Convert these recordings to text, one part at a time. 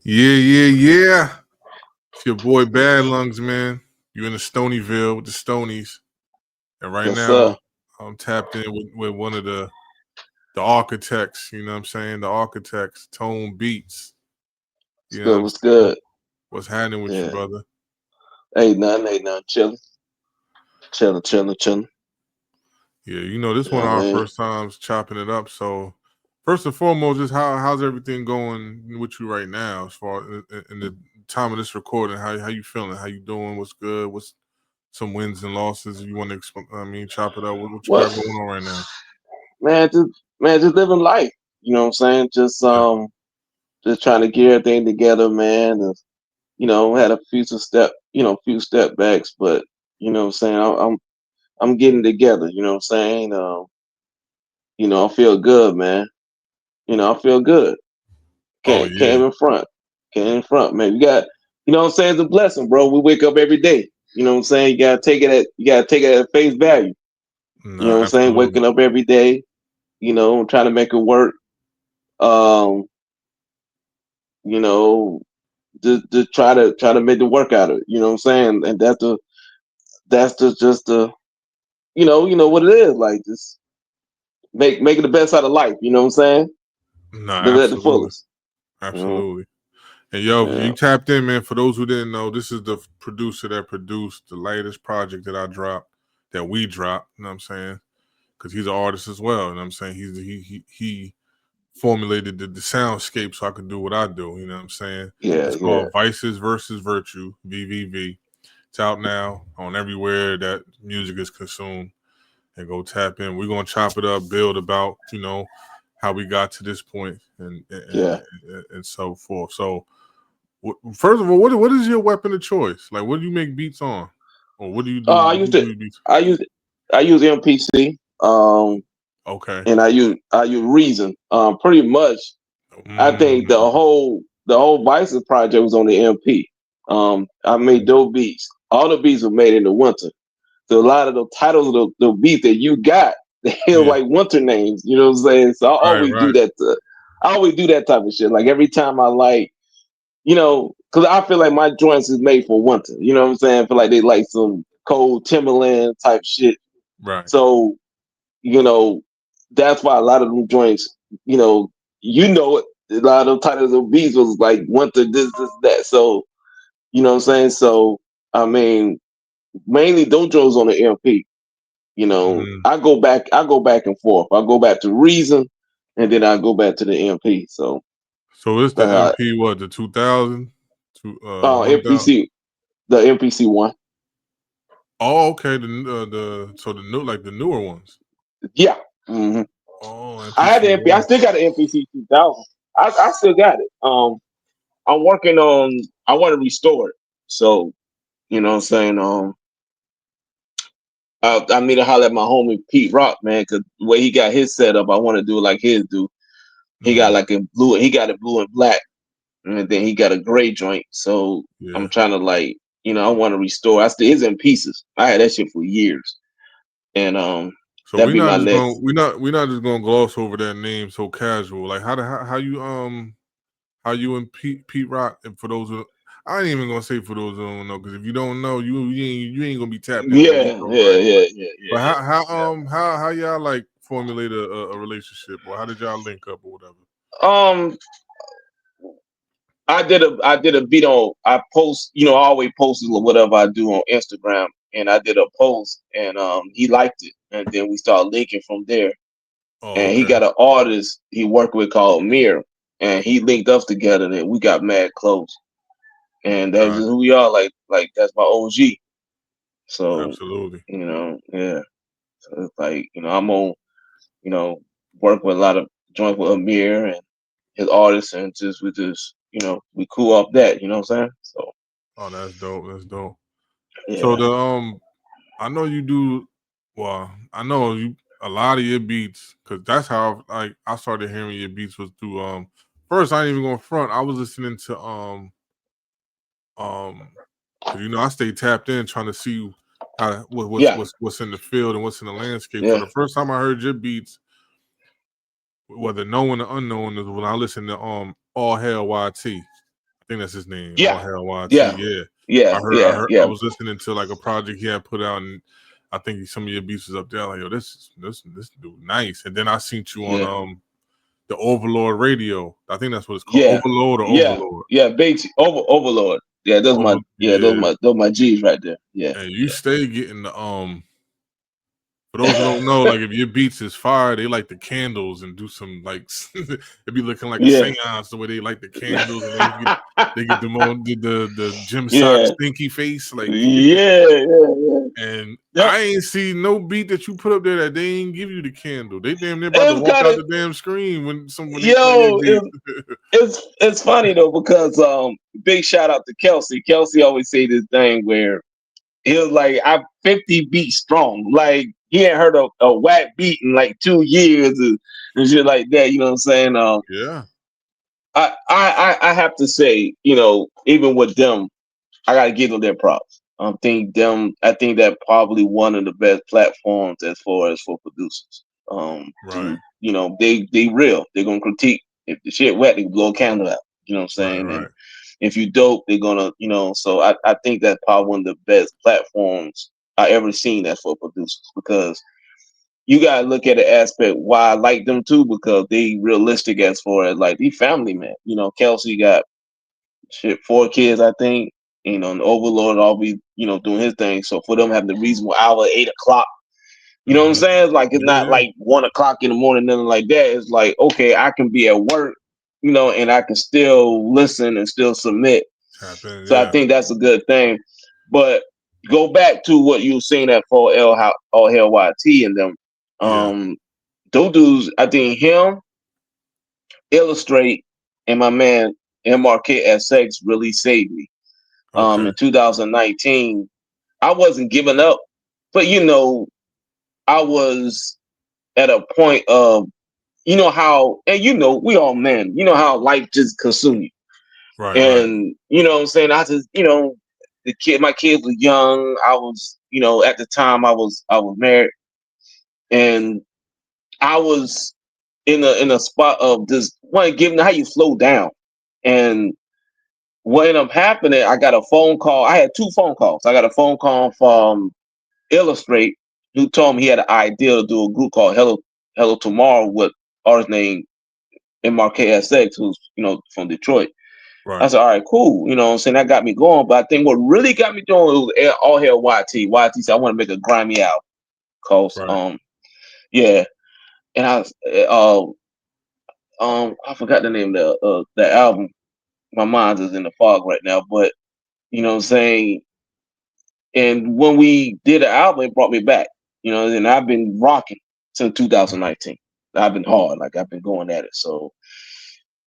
Yeah. It's your boy Bad Lungs, man. You in the Stonyville with the Stonies. And right Yes, now sir. I'm tapped in with one of the architects, you know what I'm saying? The architects, Tone Beatz. What's You know what good? I'm What's saying? good? What's happening with you, Yeah. brother? Ain't nothing. Chilling. Yeah, you know, this You know one of what I our mean? first times chopping it up. So first and foremost, just how's everything going with you right now as far in the time of this recording? How you feeling? How you doing? What's good? What's some wins and losses? You want to chop it up. What you What? got going on right now? Just living life. You know what I'm saying? Yeah. Just trying to get everything together, man. And, had a few step backs, but you know what I'm saying? I'm getting together. You know what I'm saying? I feel good, man. I feel good. Oh Can't yeah. even front. Can't even front, man. You got, you know what I'm saying? It's a blessing, bro. We wake up every day. You know what I'm saying? You gotta take it at face value. You know Nah, what I'm saying? absolutely. Waking up every day, trying to make it work. Um, you know, just try to make the work out of it. You know what I'm saying? And that's just the you know what it is. Like just make it the best out of life. You know what I'm saying? Nah, Live it at the absolutely. fullest. You know? Absolutely. And yo, Yeah. you tapped in, man. For those who didn't know, this is the producer that produced the latest project that I dropped, that we dropped. You know what I'm saying? Because he's an artist as well. You know what I'm saying? He formulated the soundscape so I could do what I do. You know what I'm saying? It's Yeah. called Vices versus Virtue, VVV. It's out now on everywhere that music is consumed. And go tap in. We're gonna chop it up, build about how we got to this point Yeah. and so forth. So first of all, what is your weapon of choice? Like, what do you make beats on, or what do you do? I What do used you to do beats? I use I use MPC. Okay. And I use Reason. Pretty much, I think the Mm, whole Vices project was on the MP. I made dope beats. All the beats were made in the winter. So a lot of the titles of the beats that you got, they feel yeah. like winter names. You know what I'm saying? So Right. I always do that type of shit. Like every time I like, because I feel like my joints is made for winter. You know what I'm saying? I feel like they like some cold Timberland type shit. Right. So you know, that's why a lot of them joints, it, a lot of them titles of beats was like winter, this, that. So, you know what I'm saying? So, I mean, mainly those joints on the MP. Mm. I go back and forth. I go back to Reason and then I go back to the MP. So So it's the that's how MP. What, the 2000 to 1000? MPC the MPC one. Oh, okay. The new, like the newer ones. Yeah. hmm Oh, I had MPC the MP. I one. still got the MPC 2000. I still got it. I'm working on. I want to restore it. So you know what I'm saying. I need to holler at my homie Pete Rock, man, because the way he got his set up, I want to do it like his do. He got Mm, like a blue. He got it blue and black, and then he got a gray joint. So I'm yeah. trying to I want to restore. I still it's in pieces. I had that shit for years, and So that'd be my next. we're not just gonna gloss over that name so casual. Like how you and Pete Rock, and for those who, I ain't even gonna say for those who don't know, because if you don't know, you ain't gonna be tapped into the Yeah, intro, yeah, right? yeah, yeah, yeah, But yeah. how y'all like formulate a relationship, or how did y'all link up or whatever? I did a beat on. I post. I always post whatever I do on Instagram, and I did a post, and he liked it, and then we started linking from there. Oh, And he okay. got an artist he worked with called Mir, and he linked us together, and we got mad close. And that's Got just who we are. Like that's my OG. So absolutely. yeah. So it's like I'm on work with a lot of joint with Amir and his artists, and just we just we cool off that. You know what I'm saying? So Oh, that's dope. That's dope. So yeah, I know you do. Well, I know you a lot of your beats, because that's how I started hearing your beats was through. First, I ain't even going front. I was listening to um, because I stay tapped in trying to see yeah, what's in the field and what's in the landscape. So yeah. the first time I heard your beats, whether known or unknown, is when I listened to All Hail YT. think that's his name. All Yeah, Hell YT. yeah, Yeah, yeah, yeah, I yeah, was listening to like a project he had put out, and I think some of your beats was up there. Like, yo, this dude nice. And then I seen you on yeah, the Overlord Radio. I think that's what it's called, yeah, Overload or yeah, Overlord. yeah. Beatz, Overlord. Yeah, Yeah. those my G's right there. Yeah, And you yeah, stay getting the For those who don't know, like if your beats is fire, they like the candles and do some like it be looking like a yeah, seance the way they like the candles and they get the more the Jim Sock yeah, stinky face like yeah, yeah, and yeah. I ain't see no beat that you put up there that they ain't give you the candle. They damn near about to It's walk kind out of the damn screen when they play their yo. beat. It's funny though because big shout out to Kelsey. Kelsey always say this thing where he was like, I'm 50 beats strong. Like he ain't heard a whack beat in like 2 years and shit like that. You know what I'm saying? Yeah, I have to say, even with them, I gotta give them their props. I think that probably one of the best platforms as far as for producers. right, To they real. They're gonna critique. If the shit wet, they can blow a candle out. You know what I'm right, saying? And right. if you dope, they're gonna, so I think that's probably one of the best platforms I ever seen as for producers because you gotta look at the aspect why I like them too, because they realistic as far as like they family man. Kelsey got shit 4 kids, I think. And Overlord always, doing his thing. So for them having the reasonable hour, 8 o'clock, you know what I'm Mm-hmm. saying? It's like it's Yeah, not yeah. like 1 o'clock in the morning, nothing like that. It's like, okay, I can be at work, and I can still listen and still submit. Tap in. So I Yeah, think that's a good thing. But go back to what you were saying at 4L how all hell YT and them. yeah. Um those dudes, I think him, Illustrate, and my man MRKSX really saved me. Okay. In 2019, I wasn't giving up, but I was at a point of how, and we all men, how life just consume you. Right, right, And what I'm saying, I just, my kids were young. I was, at the time I was married, and I was in a spot of just want giving how you slow down. And what ended up happening, I got a phone call. I had 2 phone calls. I got a phone call from Illustrate, who told me he had an idea to do a group called Hello Tomorrow with artist named MRKSX, who's from Detroit. I right, said, all right, cool. You know what I'm saying? That got me going. But I think what really got me doing was all hail YT. YT said, I want to make a grimy album. Cause right. yeah. And I forgot the name of the album. My mind is in the fog right now. But you know what I'm saying? And when we did the album, it brought me back. And I've been rocking since Mhm. 2019. I've been hard, like I've been going at it. So,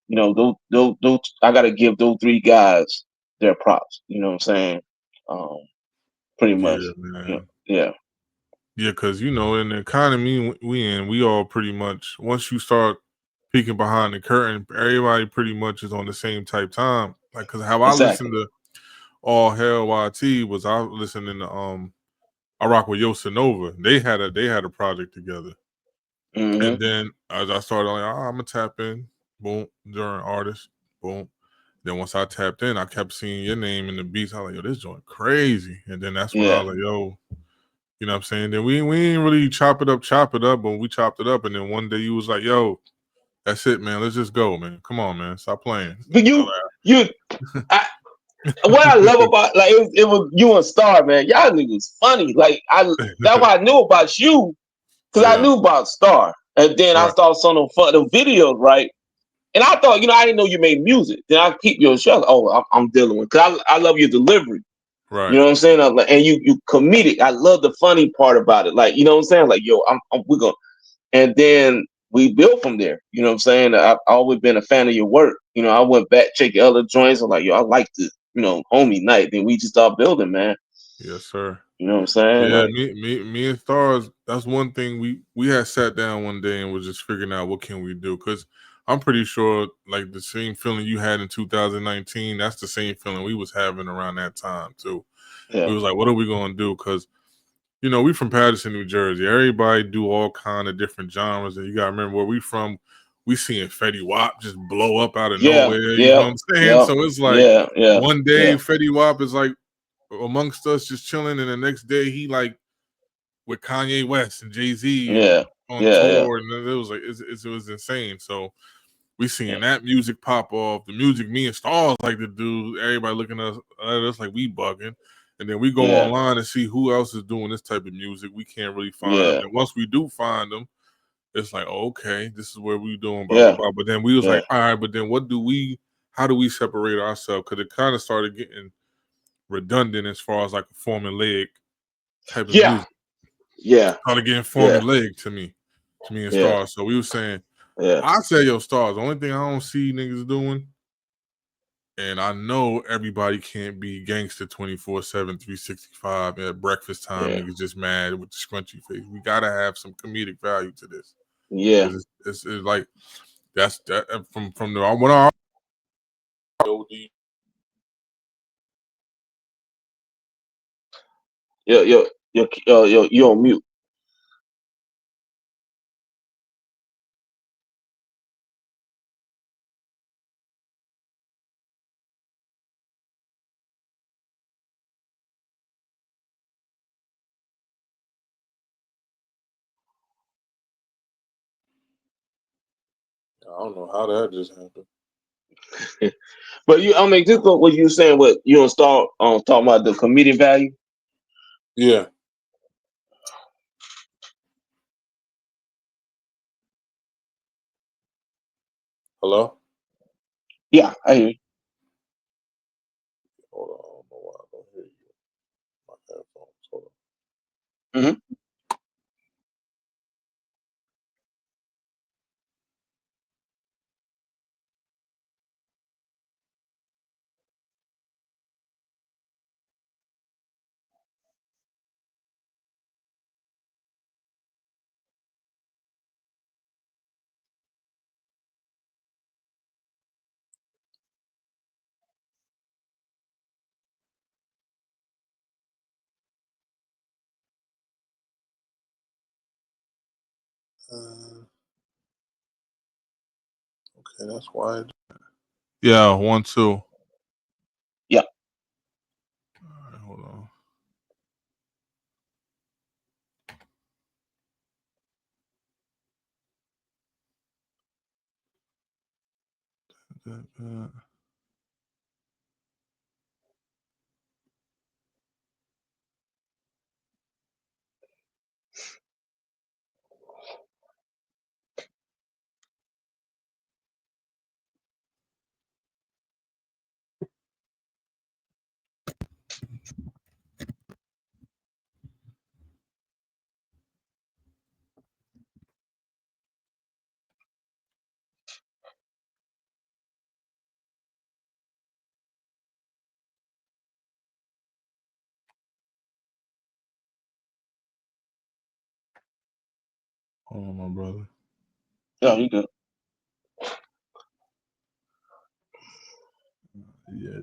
those I gotta give those 3 guys their props. You know what I'm saying? Um, Pretty much. Yeah, man. Yeah. Yeah, because in the economy we in, we all pretty much once you start peeking behind the curtain, everybody pretty much is on the same type time. Like, cause how I listened Exactly. to All Hell YT was I listening to I rock with Yosanova. They had a project together, Hmm. and then as I started like, I'm gonna tap in, boom, during artists, boom. Then once I tapped in, I kept seeing your name in the beats. I was like, yo, this joint crazy. And then that's when I Yeah. was like, yo, you know what I'm saying? Then we ain't really chop it up, but we chopped it up. And then one day you was like, yo, that's it, man. Let's just go, man. Come on, man. Stop playing. But I you, I, what I love about like it was you and Star, man. Y'all niggas funny. Like that's like, what I knew about you because I yeah, knew about Star, and then I right, saw some of the videos, right? And I thought, I didn't know you made music. Then I keep your show. Oh, I'm dealing with because I love your delivery. You right. know what I'm saying? And you comedic. I love the funny part about it. Like, you know what I'm saying? Like, yo, we're gonna. And then we built from there. You know what I'm saying? I've always been a fan of your work. I went back, check your other joints. I'm like, yo, I like the, homie night. Then we just start building, man. Yes, sir. You know what I'm saying? Yeah, Like, me and Stars, that's one thing we had sat down one day and was just figuring out what can we do. Cause I'm pretty sure like the same feeling you had in 2019, that's the same feeling we was having around that time too. We yeah, was like, what are we gonna do? Cause we from Patterson, New Jersey. Everybody do all kind of different genres, and you gotta remember where we from. we seeing Fetty Wap just blow up out of Yeah, nowhere. You know yeah, what I'm saying? yeah, So it's like yeah, yeah, one day yeah, Fetty Wap is like amongst us just chilling, and the next day he like with Kanye West and Jay-Z and yeah, on yeah, yeah, tour, and it was like it was insane. So we yeah, seeing that music pop off. The music me and Stars like to do. Everybody looking at us like we bugging. And then we go yeah, online and see who else is doing this type of music. We can't really find them. yeah, And once we do find them, it's like, oh, okay, this is where we doing, blah, blah, yeah, blah. But then we was yeah, like, all right, but then how do we separate ourselves? Because it kind of started getting redundant as far as like a formulaic type of yeah, music. yeah, Started getting yeah, formulaic to me and yeah, Stars. So we were saying, yeah, I say, yo, Stars, the only thing I don't see niggas doing, and I know everybody can't be gangster 24/7, 365 at breakfast time. yeah, Niggas just mad with the scrunchy face. We gotta have some comedic value to this yeah. because it's like that's that from the what I You on mute. don't know how that just happened. But I mean, just what you saying, what you don't start talking about the comedic value. Yeah. Hello? Yeah, I hear you. Hold on, I don't know why I don't hear you. My headphones. Hold Hmm. on. Okay, that's why. Yeah, 1, 2. All Yeah. right, hold on. Hold on, my brother. Yeah, you good. Yeah,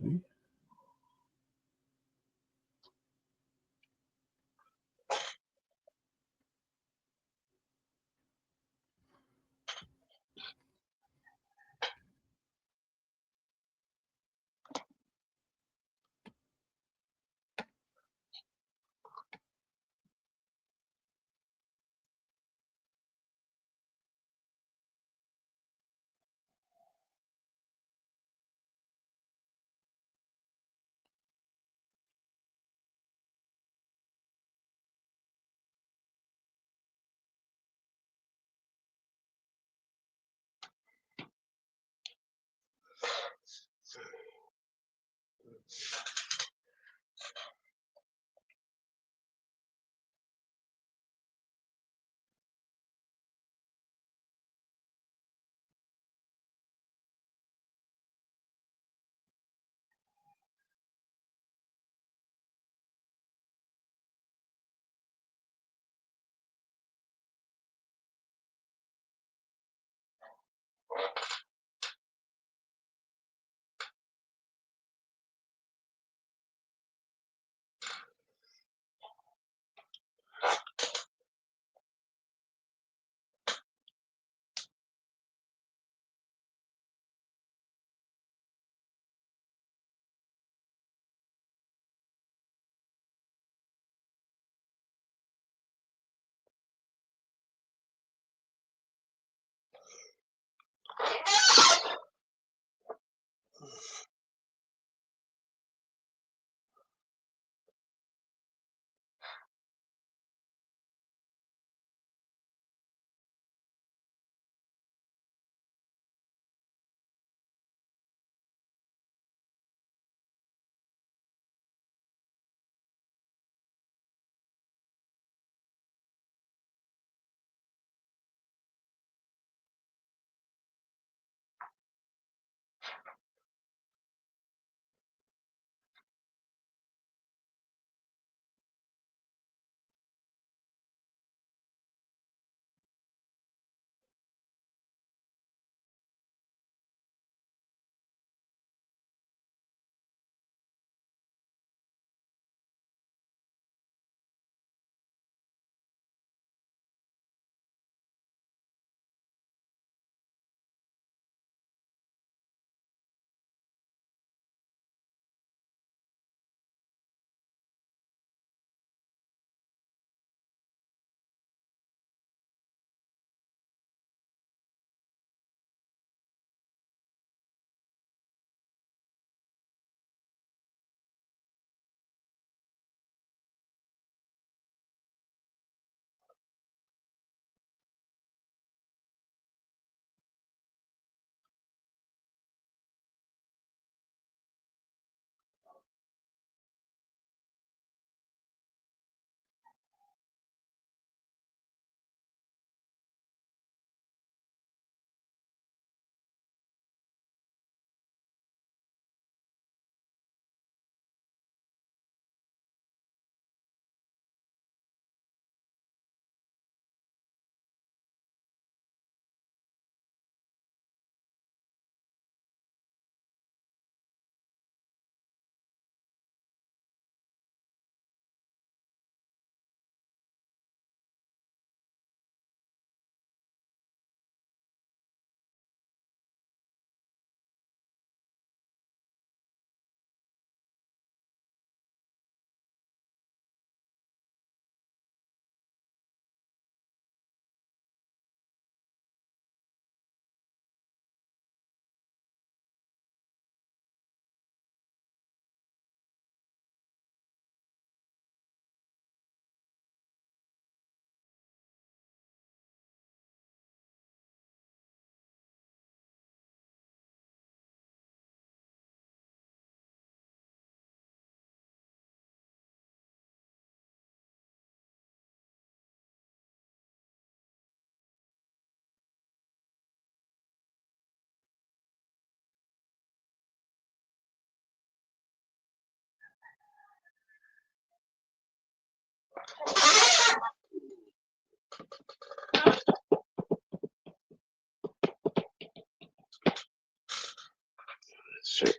Sure.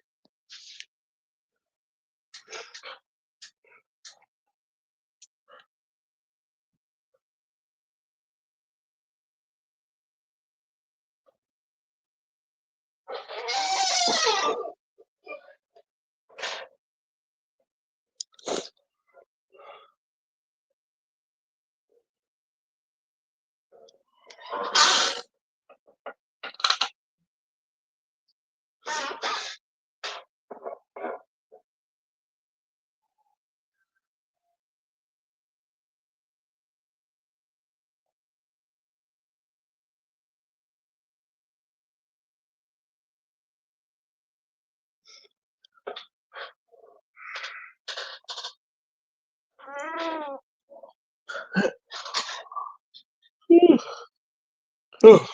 Oh.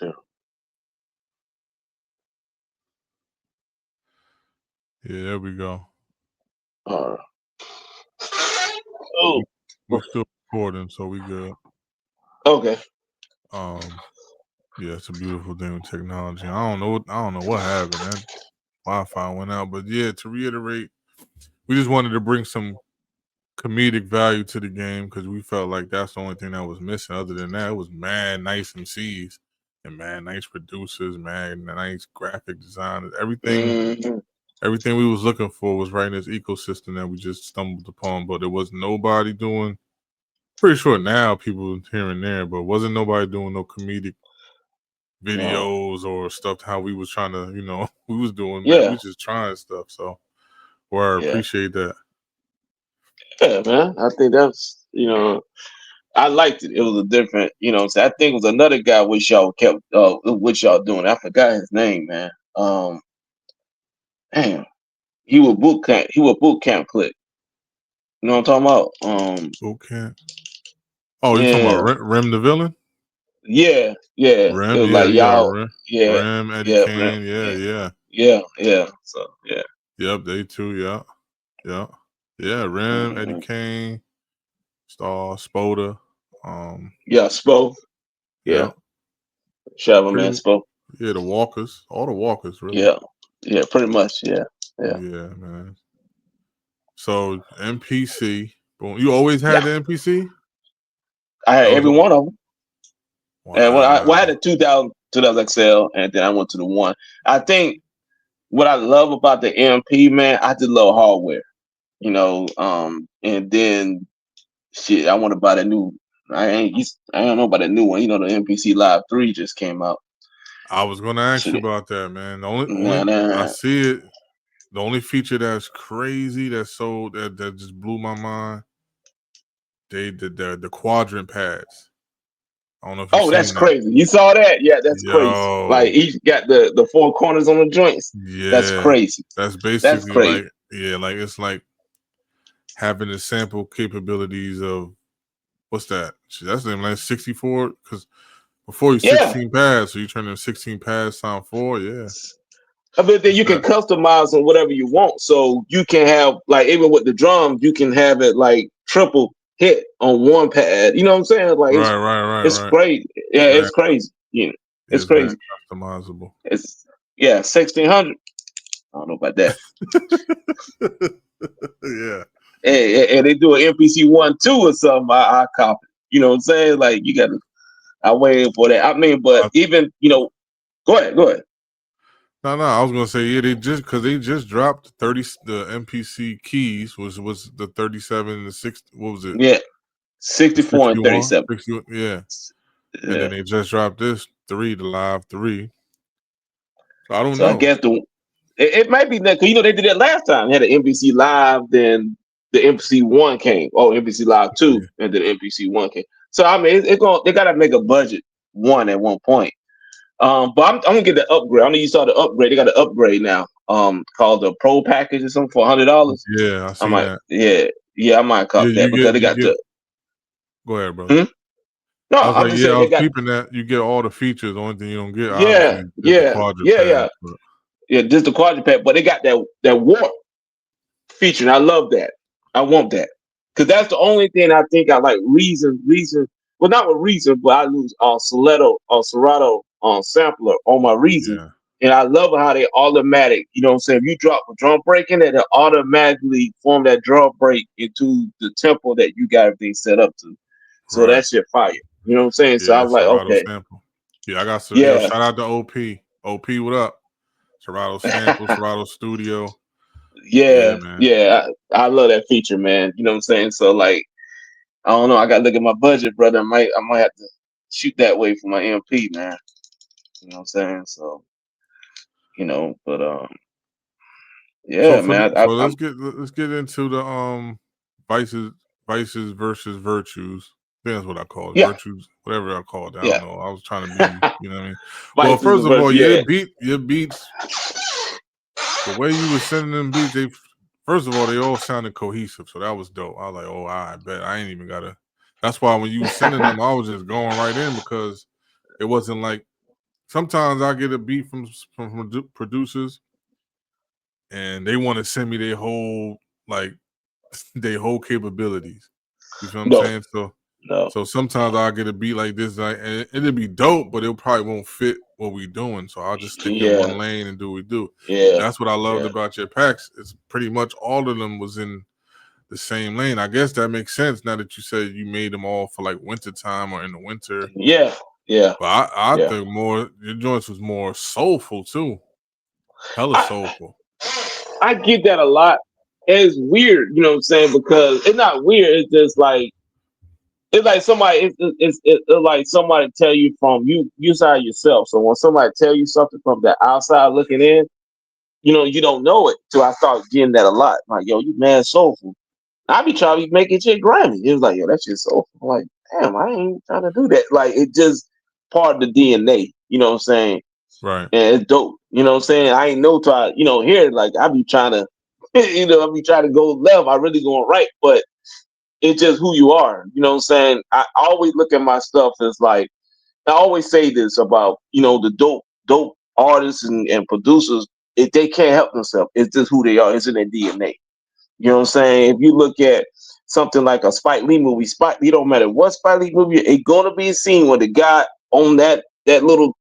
Okay. Yeah, there we go. All right. Oh. We still recording, so we good. Okay. Yeah, it's a beautiful thing with technology. I don't know what happened. That Wi-Fi went out, but yeah, to reiterate, we just wanted to bring some comedic value to the game because we felt like that's the only thing that was missing. Other than that, it was mad nice MCs and mad nice producers, mad nice graphic designers. Everything we was looking for was right in this ecosystem that we just stumbled upon. But there was nobody doing. Pretty sure now people here and there, but wasn't nobody doing no comedic videos or stuff how we was trying to, we was doing, man. We Yeah. was just trying stuff. So, I Yeah. appreciate that. Yeah, man. I think that's I liked it. It was a different, so I think it was another guy which y'all kept which y'all doing. I forgot his name, man. Damn. He was boot camp click. You know what I'm talking about? Okay. Oh, you talking Yeah. about Rem the villain? Yeah. Yeah. It Rem, was yeah, like yeah, y'all, yeah, Rem, Eddie yeah, Rem, Kane, yeah, yeah, yeah. yeah. So yeah. Yep, they too, yeah. Yeah. Yeah, Rem, Eddie Mm-hmm. Kane, Star, Spoda. Yeah, Spo. Yeah. Yeah. Shout out, man, Pretty Spo. Yeah, the Walkers. All the Walkers, really. Yeah. Yeah, pretty much. Yeah. Yeah. Yeah, man. So NPC. Boom. You always had Yeah. the NPC? I had That was every one of them. And when I had wow. a 2000 XL, and then I went to the one. I think what I love about the MP, man, I just love hardware. And then shit, I want to buy the new. I don't know about the new one. The MPC Live 3 just came out. I was gonna ask you Shit, about that, man. The nah, only I nah. see it. The only feature that's crazy that just blew my mind. They did the quadrant pads. I don't know if you've Oh, that's seen that. crazy. You saw that? Yeah, that's crazy. Like Yo, each got the four corners on the joints. That's yeah, crazy. that's That's basically crazy. like like it's like having the sample capabilities of what's that? Shit, that's like 64 because before you Yeah. 16 pads, so you turn in 16 pads sound 4, yeah. But then What's you can that? customize on whatever you want. So you can have like even with the drums, you can have it like triple hit on one pad. You know what I'm saying? Like Right, right, right, it's right. crazy. Yeah, Man, it's crazy. It's it's man crazy. customizable. It's 1600. I don't know about that. Yeah. And they do an MPC 1 2 or something. I copy. You know what I'm saying? Like you got to. I waited for that. I mean, but even go ahead, go ahead. No, I was gonna say they just dropped 30. The MPC keys was the 37 and the 6. What was it? Yeah, The 64 and 61, 37. 61, yeah. And Yeah. then they just dropped this 3, the live 3. So I don't So I know. guess it might be that because they did it last time. They had an NBC Live, then the NBC One came. Oh, NBC Live 2, Yeah. and then NBC One came. So I mean, they gotta make a budget one at one point. But I'm gonna get the upgrade. I know you saw the upgrade. They got an upgrade now. Called the Pro package or something for $100. Yeah, I I seen might, that. yeah, I might Yeah, cop that because they you got get the. go ahead, brother. Hmm? No, I was I'm like, just yeah, saying I they was got. peeping that you get all the features. The only thing you don't get, Yeah, obviously, is the yeah, quadrant yeah, pad. yeah, But yeah. Just the quadruped, but they got that warp feature, and I love that. I want that because that's the only thing I think I like. Reason. Well, not with reason, but I lose Stiletto or Serato on sampler on my reason, yeah, and I love how they automatic. You know what I'm saying? If you drop a drum break in it, it automatically form that drum break into the tempo that you got everything set up to. So right. that shit fire. You know what I'm saying? So I Yeah, was like, Serato okay, sample. Yeah, I got yeah, shout out to OP. OP, what up? Serato sample, Serato studio. Yeah, yeah, man. yeah. I love that feature, man. You know what I'm saying? So like. I don't know. I got to look at my budget, brother. I might have to shoot that way for my MP, man. You know what I'm saying? So, but So yeah, man. I'm let's get into the vices versus virtues. I think that's what I call it. yeah, Virtues, whatever I call it. I don't yeah. know. I was trying to be, you know what I mean? Well, Vices first and of all, verse, yeah. your beats, the way you were sending them beats, first of all, they all sounded cohesive. So that was dope. I was like, oh, I bet I ain't even gotta. That's why when you was sending them, I was just going right in because it wasn't like sometimes I get a beat from producers, and they want to send me their whole like their whole capabilities. You feel what I'm No, saying? no. So sometimes I'll get a beat like this, like, and it'll be dope, but it probably won't fit what we doing. So I'll just stick in Yeah, one lane and do what we do. And yeah, that's what I loved yeah, about your packs. It's pretty much all of them was in the same lane. I guess that makes sense now that you said you made them all for like winter time or in the winter. yeah, yeah, But I yeah. think more your joints was more soulful too. Hella I soulful. I get that a lot. It's weird, you know what I'm saying? Because it's not weird. It's just like it's like somebody. It's like somebody tell you from you side yourself. So when somebody tell you something from the outside looking in, you don't know it. So I start getting that a lot. Like, yo, you mad soulful. I be trying to make it shit grimy. It was like, yo, that's just soulful. I'm like, damn, I ain't trying to do that. Like, it just part of the DNA. You know what I'm saying? Right. And it's dope. You know what I'm saying? I ain't no try, here, like I be trying to, I be trying to go left. I really going right, but it's just who you are. You know what I'm saying? I always look at my stuff as like, I always say this about, the dope artists and producers, if they can't help themselves, it's just who they are. It's in their DNA. You know what I'm saying? If you look at something like a Spike Lee movie, Spike Lee don't matter what Spike Lee movie, it's gonna be a scene where the guy on that little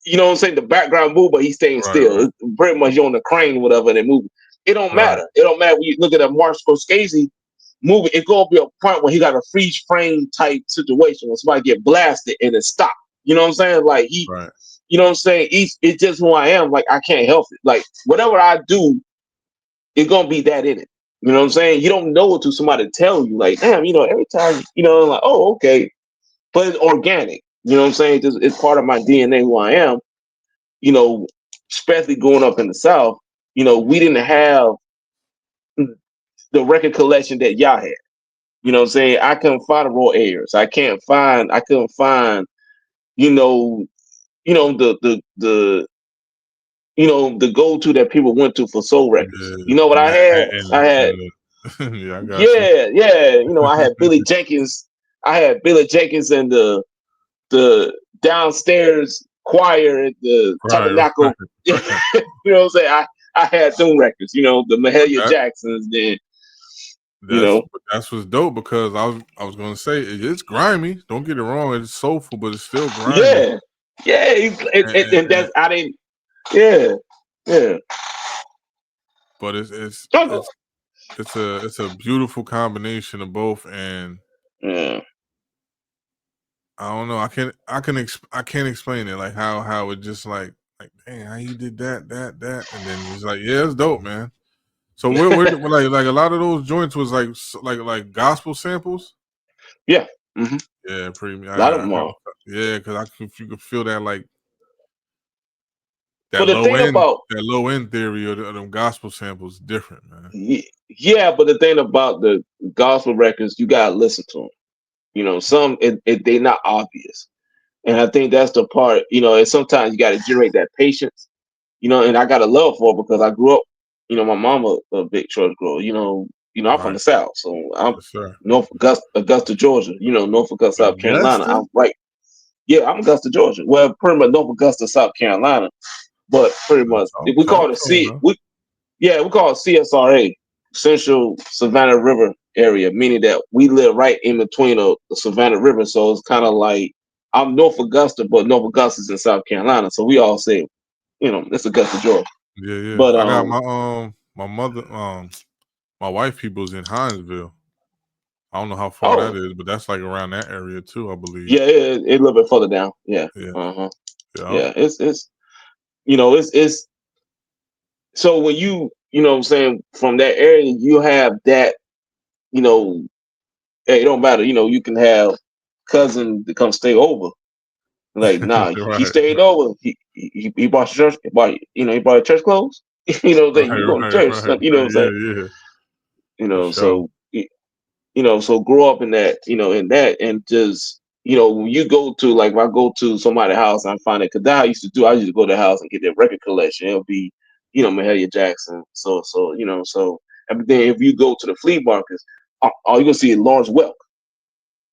you know what I'm saying, the background move, but he's staying Right. still. Right. It's pretty much on the crane, whatever, in that movie. It don't Right. matter. It don't matter when you look at a Martin Scorsese movie, it's gonna be a point where he got a freeze frame type situation where somebody get blasted and it stop. You know what I'm saying? Like Right. you know what I'm saying? It's just who I am. Like I can't help it. Like whatever I do, it's gonna be that in it. You know what I'm saying? You don't know it till somebody tell you, like, damn, every time, like, oh, okay. But it's organic. You know what I'm saying? It's part of my DNA who I am, you know, especially growing up in the South, we didn't have the record collection that y'all had. You know what I'm saying? I couldn't find the raw airs. I couldn't find, you know, the go to that people went to for soul records. Yeah. You know what I had? I had Yeah, I got you. Yeah, yeah. I had Billy Jenkins. I had Billy Jenkins and the downstairs choir at the Right. Tabernacle. You Right. know what I'm saying? I had them records. The But Mahalia Jacksons. Then you know, that's what's dope because I was gonna say it's grimy. Don't get it wrong. It's soulful, but it's still grimy. yeah, yeah. And, and, And and that's I didn't. Yeah, yeah. but it's Struggle. it's it's a beautiful combination of both, and Yeah. I don't know. I can't explain it. Like how it just like dang how you did that, and then it's like yeah, it's dope, man. So we're like a lot of those joints was like gospel samples. Yeah. Hmm. Yeah, pretty. A lot of them are. Yeah, because you could feel that like But the thing about that low end theory of them gospel samples different, man. yeah, but the thing about the gospel records, you gotta listen to them. Some they not obvious. And I think that's the part, and sometimes you got to generate that patience, and I got a love for it because I grew up, my mama a big church girl, I'm from Right. the South. So I'm Yes, sir. North Augusta, Georgia, North Augusta, South Carolina. Augusta? I'm right. Yeah, I'm Augusta, Georgia. Well, pretty much North Augusta, South Carolina. But pretty much we call Talk it a to him, C man. we call it CSRA, Central Savannah River area, meaning that we live right in between the Savannah River. So it's kind of like I'm North Augusta, but North Augusta's in South Carolina. So we all say, it's Augusta, Georgia. Yeah, yeah. But I got my mother my wife people's in Hinesville. I don't know how far that oh is, but that's like around that area too, I believe. yeah, it a little bit further down. Yeah, Yeah. Yeah. yeah. It's so when what I'm saying, from that area, you have that. You know, hey, it don't matter. You can have cousin to come stay over. Like, nah, he Right. stayed over. He bought your church. He bought your church clothes. What I'm saying, you Right, going to right, church. right. You know what I'm saying. Yeah, yeah. For sure. So so grow up in that. In that, and just when you go to, like, if I go to somebody's house, I find it, because that I used to do. I used to go to the house and get their record collection. It'll be Mahalia Jackson. So and then if you go to the flea markets, all you gonna see is Lawrence Welk.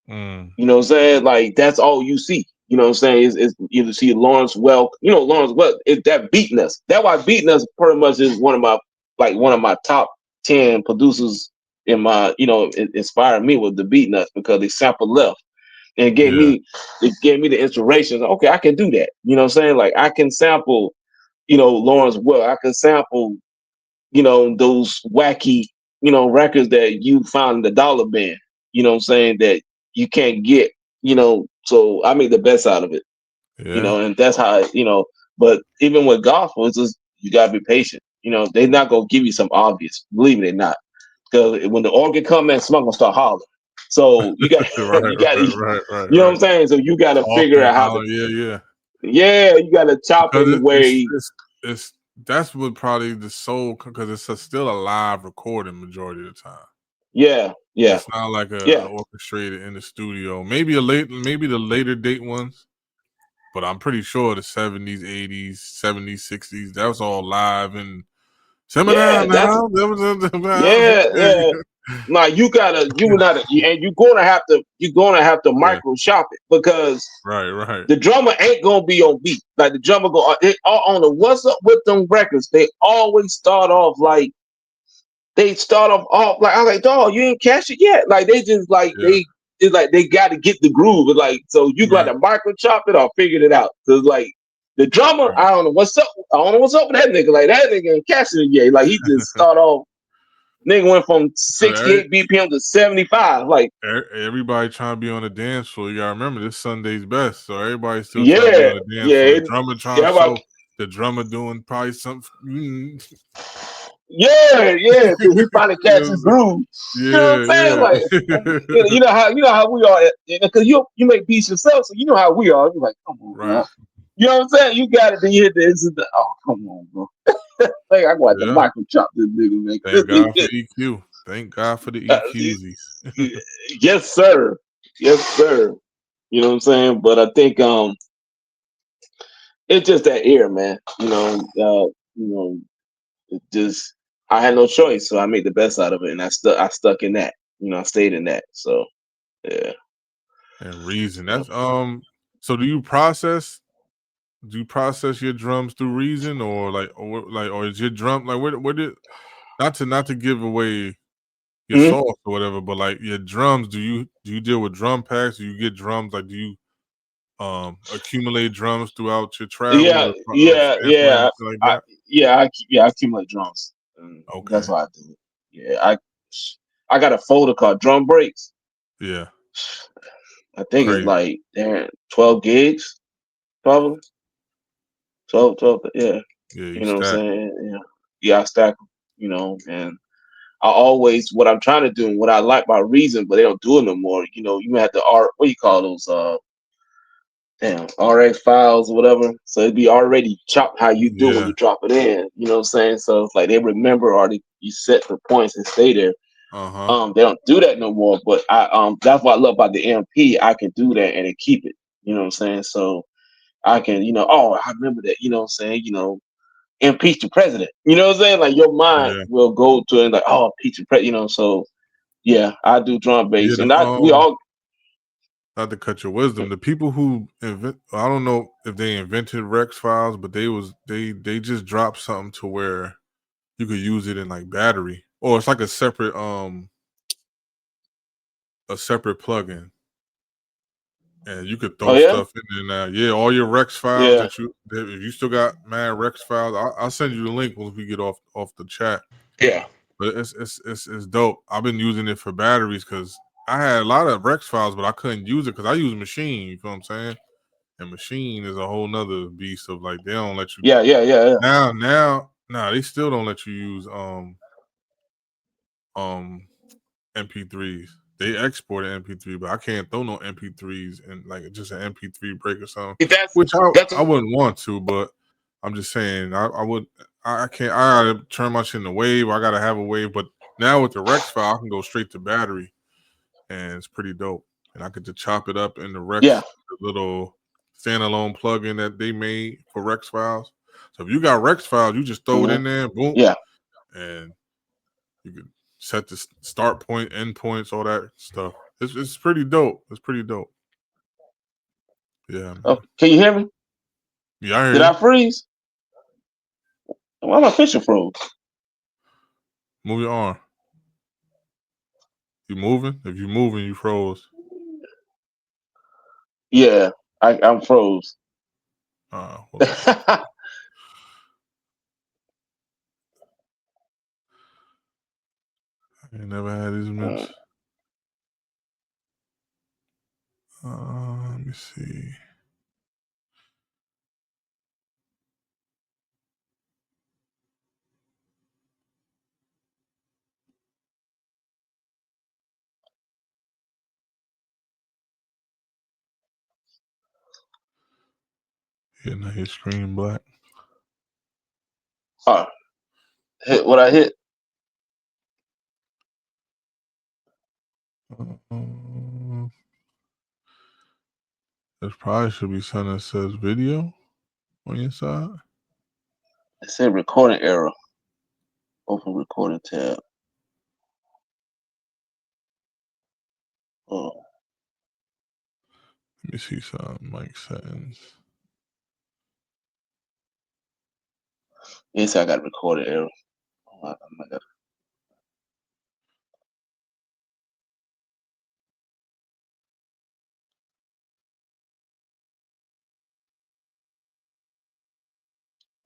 Mm. You know what I'm saying? Like, that's all you see. You know what I'm saying? Is you see Lawrence Welk. You know Lawrence Welk is that beating us. That's why beating us pretty much is one of my top 10 producers in my inspired me with the beating us because they sampled left and Yeah. it gave me the inspiration. Okay, I can do that. You know what I'm saying? Like I can sample Lawrence Welk. I can sample those wacky, records that you found in the dollar bin, what I'm saying, that you can't get, so I make the best out of it, Yeah. and that's how, but even with gospel, it's just, you gotta be patient. They're not gonna give you some obvious, believe it or not. Because when the organ come in, someone gonna start hollering. So you got, Right, you got, right, you know what right. I'm saying? So you got to Off figure and out how to, on, yeah, yeah. yeah, you got to chop it Because in the way. it's that's what probably the soul, because it's still a live recording majority of the time. Yeah, yeah, It's not like a yeah. orchestrated in the studio. Maybe maybe the later date ones, but I'm pretty sure the 70s, 80s, 70s, 60s, that was all live and simmer Yeah, down that's now. yeah, yeah. Now and you're gonna have to Yeah, micro shop it because right, right. the drummer ain't gonna be on beat. Like the drummer go they all on the what's up with them records. They always start off like like I was like, dog, you ain't catch it yet. Like they just like Yeah, it's like they got to get the groove. It's like so you got right, to micro chop it or figure it out. Cause like the drummer, right. I don't know what's up. I don't know what's up with that nigga. Like that nigga ain't catching it yet. Like he just start off. Nigga went from 'Cause 68 BPM to 75. Like, everybody trying to be on the dance floor. You gotta remember this Sunday's best, so everybody's still trying to be yeah, on the dance yeah, floor. The drummer trying to everybody, show the drummer doing probably something. yeah, yeah. Till he finally catch his groove. You know what Yeah, I'm saying? Like, yeah. you know how we are. Because you make beats yourself, so you know how we are. You're like, come on, bro. Right. You know what I'm saying? You got it. Then you hit this. Oh, come on, bro. Like, I got to Yeah. micro chop this nigga, man. Thank God for EQ. Thank God for the Uh, EQs. yes, sir. Yes, sir. You know what I'm saying? But I think it's just that ear, man. It just I had no choice, so I made the best out of it, and I stuck in that. I stayed in that. So yeah. And Reason. Yeah. That's so do you process your drums through Reason, or or is your drum like where did not to give away your Mhm. sauce or whatever, but like your drums, do you deal with drum packs? Do you get drums, like do you accumulate drums throughout your travels Yeah, of yeah, sampling yeah. and shit like that? I accumulate drums. And that's Okay. why I do it. Yeah, I got a folder called drum breaks. Yeah. I think it's Crazy. like 12 gigs, probably 12. Yeah, Yeah, you you know what I'm stack. saying. Yeah, yeah. I stack them. And I always what I'm trying to do and what I like by Reason, but they don't do it no more. You have to what do you call those RX files or whatever. So it'd be already chopped how you do when Yeah. you drop it in. You know what I'm saying? So it's like they remember already you set the points and stay there. Uh-huh. They don't do that no more. But I that's what I love about the MP. I can do that and it keep it. You know what I'm saying? So I can, I remember that, you know what I'm saying, impeach the president. You know what I'm saying? Like your mind Yeah. will go to it like, oh, impeach the president, so yeah, I do drum Yeah, bass. And we all not to cut your wisdom, the people who I don't know if they invented Rex files, but they just dropped something to where you could use it in like battery, or it's like a separate plugin, and you could oh throw yeah? stuff in there now. Yeah, all your Rex files Yeah. that if you still got mad Rex files, I'll send you the link once we get off the chat. Yeah. But it's dope. I've been using it for batteries because I had a lot of Rex files, but I couldn't use it because I use Machine. You feel what I'm saying? And Machine is a whole nother beast of like they don't let you Yeah, yeah, yeah, yeah. now they still don't let you use um MP3s. They export an MP3, but I can't throw no MP3s and like just an MP3 break or something. That's Which that's I wouldn't want to, but I'm just saying I would I can't I gotta turn my shit in the wave. I gotta have a wave, but now with the Rex file, I can go straight to battery, and it's pretty dope. And I could just chop it up in the yeah. Rex, the little standalone plugin that they made for Rex files. So if you got Rex files, you just throw it Hmm. in there, boom, Yeah. and you can set the start point, end points, all that stuff. It's pretty dope. It's pretty dope. Yeah, Oh, man. can you hear me? Yeah, I hear Did you. I freeze? Why my picture froze? Move your arm. You moving? If you moving, you froze. Yeah, I'm froze. Hold on. I ain't never had these mints. Let me see. Yeah, now your screen black. Hit what I hit. There probably should be something that says video on your side. It said recording error. Open recording tab. Oh. Let me see some mic settings. Yes, I got recorded error. Oh my God.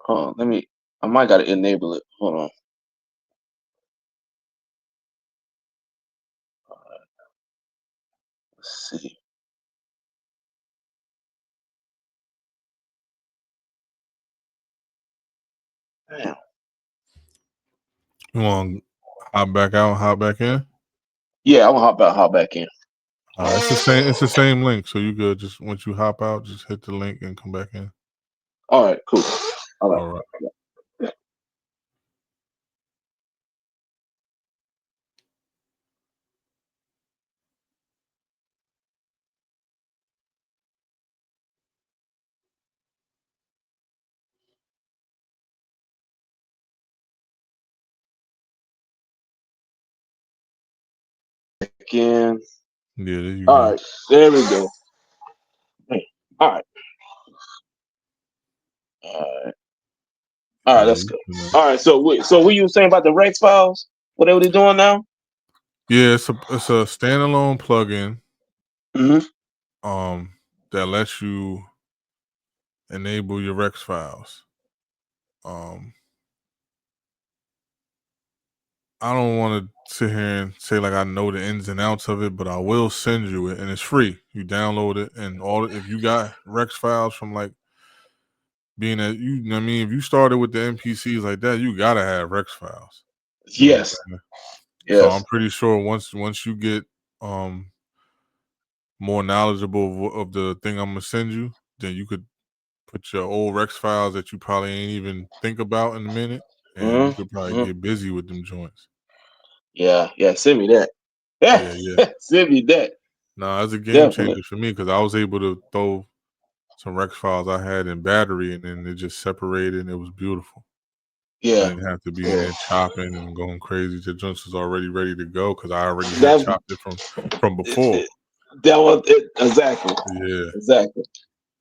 Hold on, let me. I might gotta enable it. Hold on. Let's see. Damn. You want to hop back out, hop back in? Yeah, I'm gonna hop back in. It's the same. It's the same link, so you good. Just once you hop out, just hit the link and come back in. All right, cool. All right. All right. Again. Yeah, there you All go. right, there we go. All right. All right. All right, Yeah, let's go. All right, so what you were saying about the Rex files? What they doing now? yeah. It's a standalone plugin. Mm-hmm. That lets you enable your Rex files. I don't want to sit here and say like I know the ins and outs of it, but I will send you it, and it's free. You download it, and if you got Rex files from like being at you know what I mean, if you started with the NPCs like that, you gotta have Rex files. You know what I'm Yes. saying? So Yes. I'm pretty sure once you get more knowledgeable of the thing I'm gonna send you, then you could put your old Rex files that you probably ain't even think about in a minute, and you could probably Mm-hmm. get busy with them joints. Yeah. Yeah. Send me that. Yeah. Yeah. Send me that. Nah, it's a game Definitely. changer for me because I was able to throw some Rex files I had in battery, and then it just separated, and it was beautiful. I Yeah. didn't have to be in Yeah. there chopping and going crazy. The joints was already ready to go because I already had That chopped it from before. that was it exactly. Yeah. Exactly.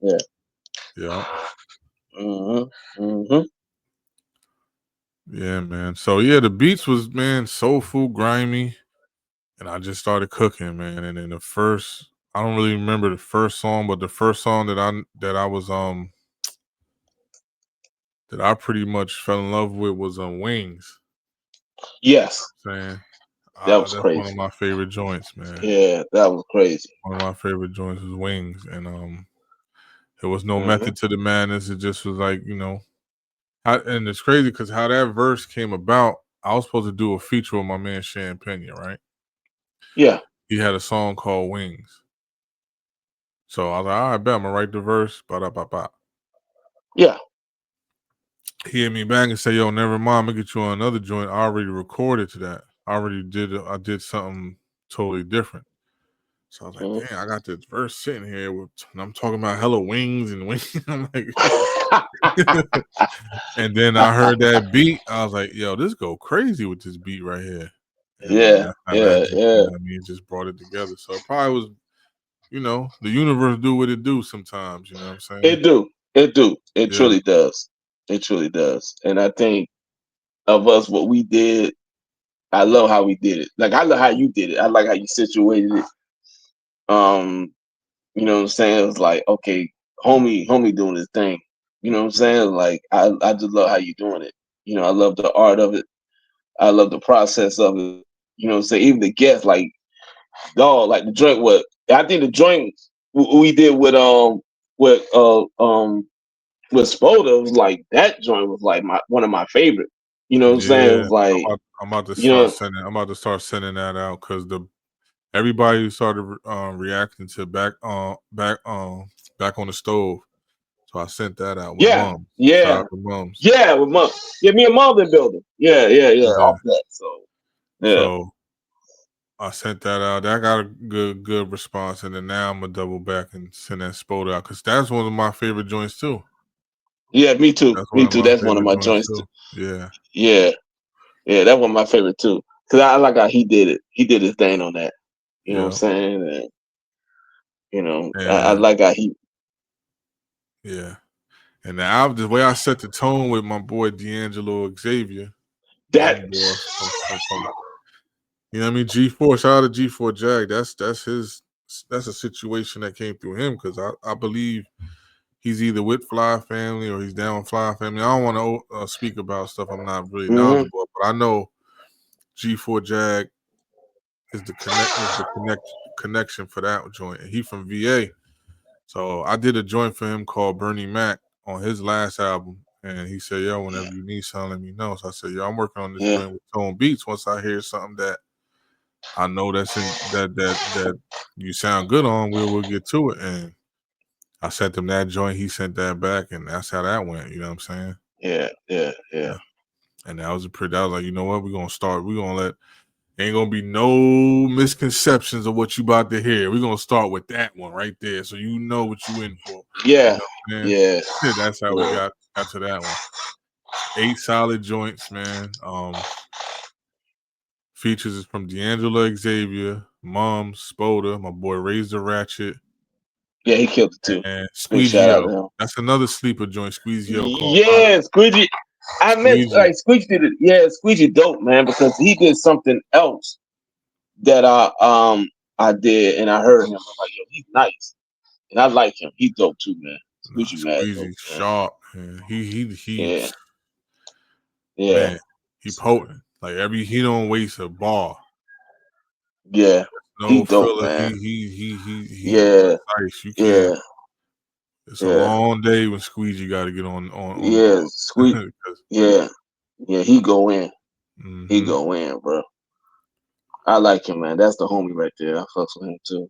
Yeah. Yeah. Mm-hmm. Mm-hmm. Yeah, man. So yeah, the beats was, man, soulful, grimy, and I just started cooking, man. And then I don't really remember the first song, but the first song that I was that I pretty much fell in love with was Wings. Yes. You know what I'm saying, That was that's one of crazy. my favorite joints, man. Yeah, that was crazy. One of my favorite joints was Wings, and there was no Mm-hmm. method to the madness. It just was like, and it's crazy because how that verse came about. I was supposed to do a feature with my man Champagne, right? Yeah. He had a song called Wings. So I was like, all right, bet I'm gonna write the verse. Ba-da-ba-ba. Yeah. He hit me back and said, yo, never mind, I'm gonna get you on another joint. I already recorded to that. I did something totally different. So I was like, Mm-hmm. damn, I got this verse sitting here and I'm talking about hella wings and wings. I'm like, and then I heard that beat. I was like, yo, this go crazy with this beat right here. And then Yeah. that's how that Yeah. just, Yeah. it just brought it together. So it probably was, the universe do what it do sometimes. You know what I'm saying? It do. It do. It Yeah, truly does. It truly does. And I think of us, what we did, I love how we did it. Like I love how you did it. I like how you situated it. Um, you know what I'm saying? It was like, okay, homie doing his thing. You know what I'm saying? Like I just love how you doing it. I love the art of it. I love the process of it. You know what I'm saying? Even the guests, like dog, like the joint what I think the joint we did with with Spoda was like that joint was like one of my favorite. You know what I'm saying? It yeah. was like, I'm about to you start know, sending. I'm about to start sending that out because everybody started reacting to back on the stove. So I sent that out with yeah, Mums. Shout yeah, out to Mums. yeah, with mom, yeah, me and mom been building. Yeah, yeah, yeah, Yeah. off that. So yeah, So I sent that out. That got a good response, and then now I'm gonna double back and send that spot out because that's one of my favorite joints too. yeah, me too, That's one me of too. my That's one of favorite my joints joints. too. Yeah, Yeah, yeah, that one of my favorite too. Cause I like how he did it. He did his thing on that. You know what I'm yeah, saying? And, I and like how he yeah, and the album, the way I set the tone with my boy D'Angelo Xavier, that. young boy from you know what I mean. G4, shout out to G4 Jag. That's a situation that came through him because I believe he's either with Fly Family or he's down with Fly Family. I don't want to speak about stuff I'm not really Hmm. knowledgeable, but I know G4 Jag is the connection for that joint. And he from VA. So I did a joint for him called Bernie Mac on his last album. And he said, yo, whenever you need something, let me know. So I said, yo, I'm working on this Yeah, joint with Tone Beats. Once I hear something that I know that's in that you sound good on, we'll get to it. And I sent him that joint, he sent that back, and that's how that went. You know what I'm saying? yeah, yeah, yeah, Yeah. And that was like, you know what, we're gonna let ain't gonna be no misconceptions of what you about to hear. We're gonna start with that one right there. So you know what you in for. You yeah, know what I'm saying? yeah, Yeah, that's how we yeah, got to that one. 8 solid joints, man. Features is from D'Angelo Xavier, Mom, Spoda, my boy Razor Ratchet, yeah. He killed it too. and Big shout out to Squeegee-O. him. That's another sleeper joint, Squeegee-O called Yeah, Squeegee. I meant Squeegee. like Squeegee did it. Yeah, Squeegee dope, man, because he did something else that I did, and I heard him. I'm like, yo, he's nice, and I like him. He's dope too, man. Nah, Squeegee mad dope, Squeegee's man. sharp, man. He Yeah, yeah, man, he potent. Like he don't waste a bar. yeah. No He dope, filler. man. He Yeah, precise. You can't. yeah, It's a yeah, long day when Squeegee got to get on the yeah. board. Squeegee. 'Cause, Yeah, yeah. He go in. He mhm. go in, bro. I like him, man. That's the homie right there. I fucks with him too.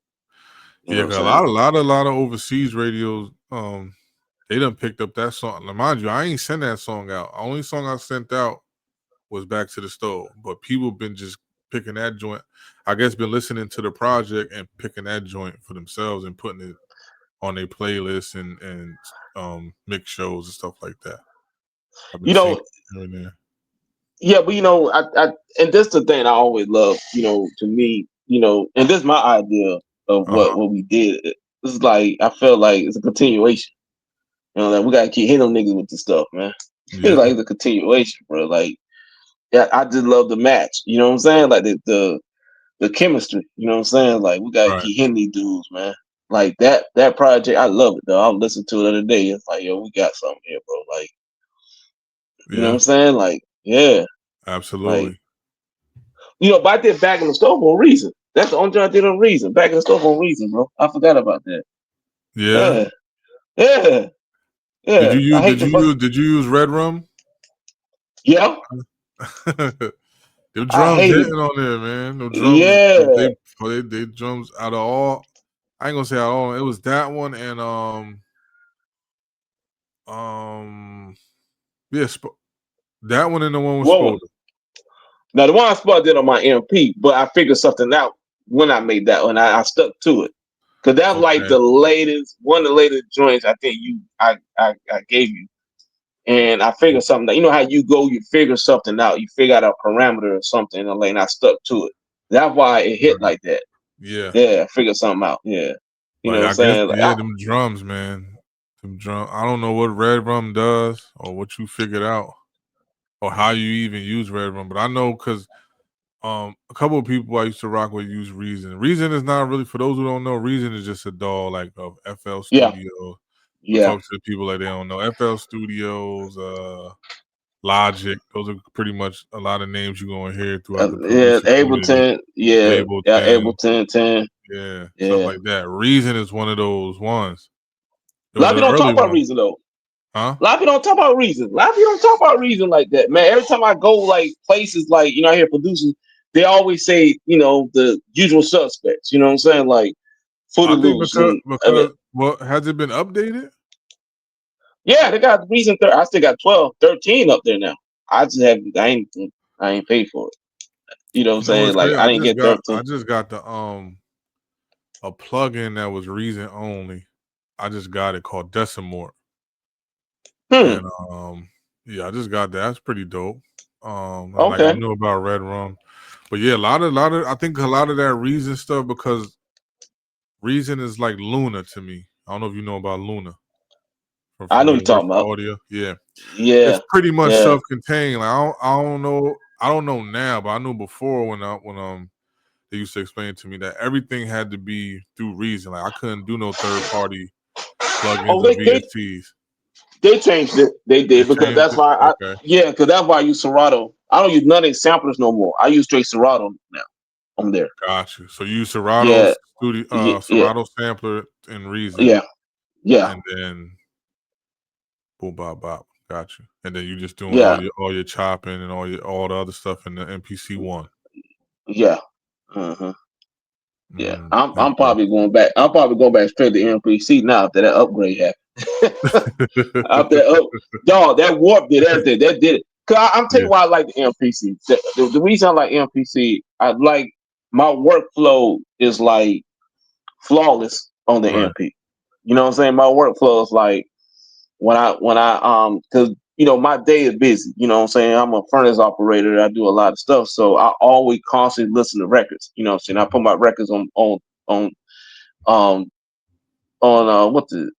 You know Yeah, what I'm 'cause a saying? lot of overseas radios. They done picked up that song. Now, mind you, I ain't sent that song out. Only song I sent out was Back to the Stove. But people been just picking that joint. I guess been listening to the project and picking that joint for themselves and putting it on their playlists and mix shows and stuff like that. I've been You seeing know, it here and there. yeah, but I and this the thing I always love. To me, and this is my idea of what Uh-huh. what we did. This is like I feel like it's a continuation. Like we gotta keep hitting them niggas with the stuff, man. It's Yeah. like it's a continuation, bro. Like, yeah, I just love the match. You know what I'm saying? Like the chemistry. You know what I'm saying? Like we gotta Right. keep hitting these dudes, man. Like that project, I love it though. I listened to it the other day. It's like, yo, we got something here, bro. Like, you know what Yeah. I'm saying? Like, yeah, like Absolutely. but I did back in the stove on reason. That's the only thing I did on reason. Back in the stove on reason, bro. I forgot about that. Yeah. Yeah, yeah, yeah. I hate the fuck. Did you use Red Rum? Yeah, Them I drums hate hitting it. on there, man. Them drums, Yeah. they drums out of all. I ain't gonna say out of all. It was that one and um yeah, that one and the one with Well, Spoda. now the one I spot did on my MP, but I figured something out when I made that one. I stuck to it because that's like Okay, the latest, one of the latest joints I think I gave you, and I figured something out. You know how you figure something out, you figure out a parameter or something, and I stuck to it. That's why it hit right. like that. Yeah, Yeah, I figured something out. Yeah, You know Like what I'm I guess saying? Like, yeah, them drums, man. Them drum. I don't know what red rum does or what you figured out or how you even use red rum, but I know because a couple of people I used to rock with use Reason. Reason is not really for those who don't know. Reason is just a DAW like of FL yeah, Studio. For yeah. folks to people that they don't know, FL Studios, Logic. Those are pretty much a lot of names you're gonna hear throughout the Yeah, producer community. Ableton, yeah, yeah, Ableton, Ableton 10, yeah, stuff yeah. like that. Reason is one of those ones. It A lot was of an people don't talk early about one, Reason though. huh? A lot of people don't talk about Reason. A lot of people don't talk about Reason like that, man. Every time I go like places like I hear producers, they always say the usual suspects. You know what I'm saying? Like Footy I think Loose because and because well, has it been updated? yeah, they got Reason. I still got 12, 13 up there now. I just have I ain't paid for it. You know what I'm You know saying? what's Like crazy? I didn't get I 13. just got the a plugin that was Reason only. I just got it called Decimort. Hmm. And yeah, I just got that. That's pretty dope. And like I Okay. knew about Red Rum. But yeah, a lot of I think a lot of that Reason stuff because Reason is like Luna to me. I don't know if you know about Luna I from know when you're it works talking about. for audio. Yeah. It's Yeah. pretty much Yeah. self-contained. Like I don't know now, but I knew before when they used to explain to me that everything had to be through Reason. Like I couldn't do no third party Oh, plugins or VSTs. they changed it. They They did because changed that's it. why Okay. because that's why I use Serato. I don't use none of these samplers no more. I use straight Serato now. I'm there. Got you. So you use Yeah. Yeah. Yeah. Serato sampler and Reason, Yeah. Yeah. and then boom bop bop. Got you. And then you just doing Yeah. all your chopping and all the other stuff in the MPC one. Yeah. Uh-huh. Yeah. I'm probably Interesting. going back. I'm probably going back straight to MPC now after that upgrade happened. After dog, that warp did everything. That did it. Cause I'm telling Yeah. you why I like the MPC. The reason I like MPC, I like my workflow is like flawless on the Right. MP. You know what I'm saying? My workflow is like when I because my day is busy. You know what I'm saying? I'm a furnace operator. I do a lot of stuff, so I always constantly listen to records. You know what I'm saying? I put my records on um what the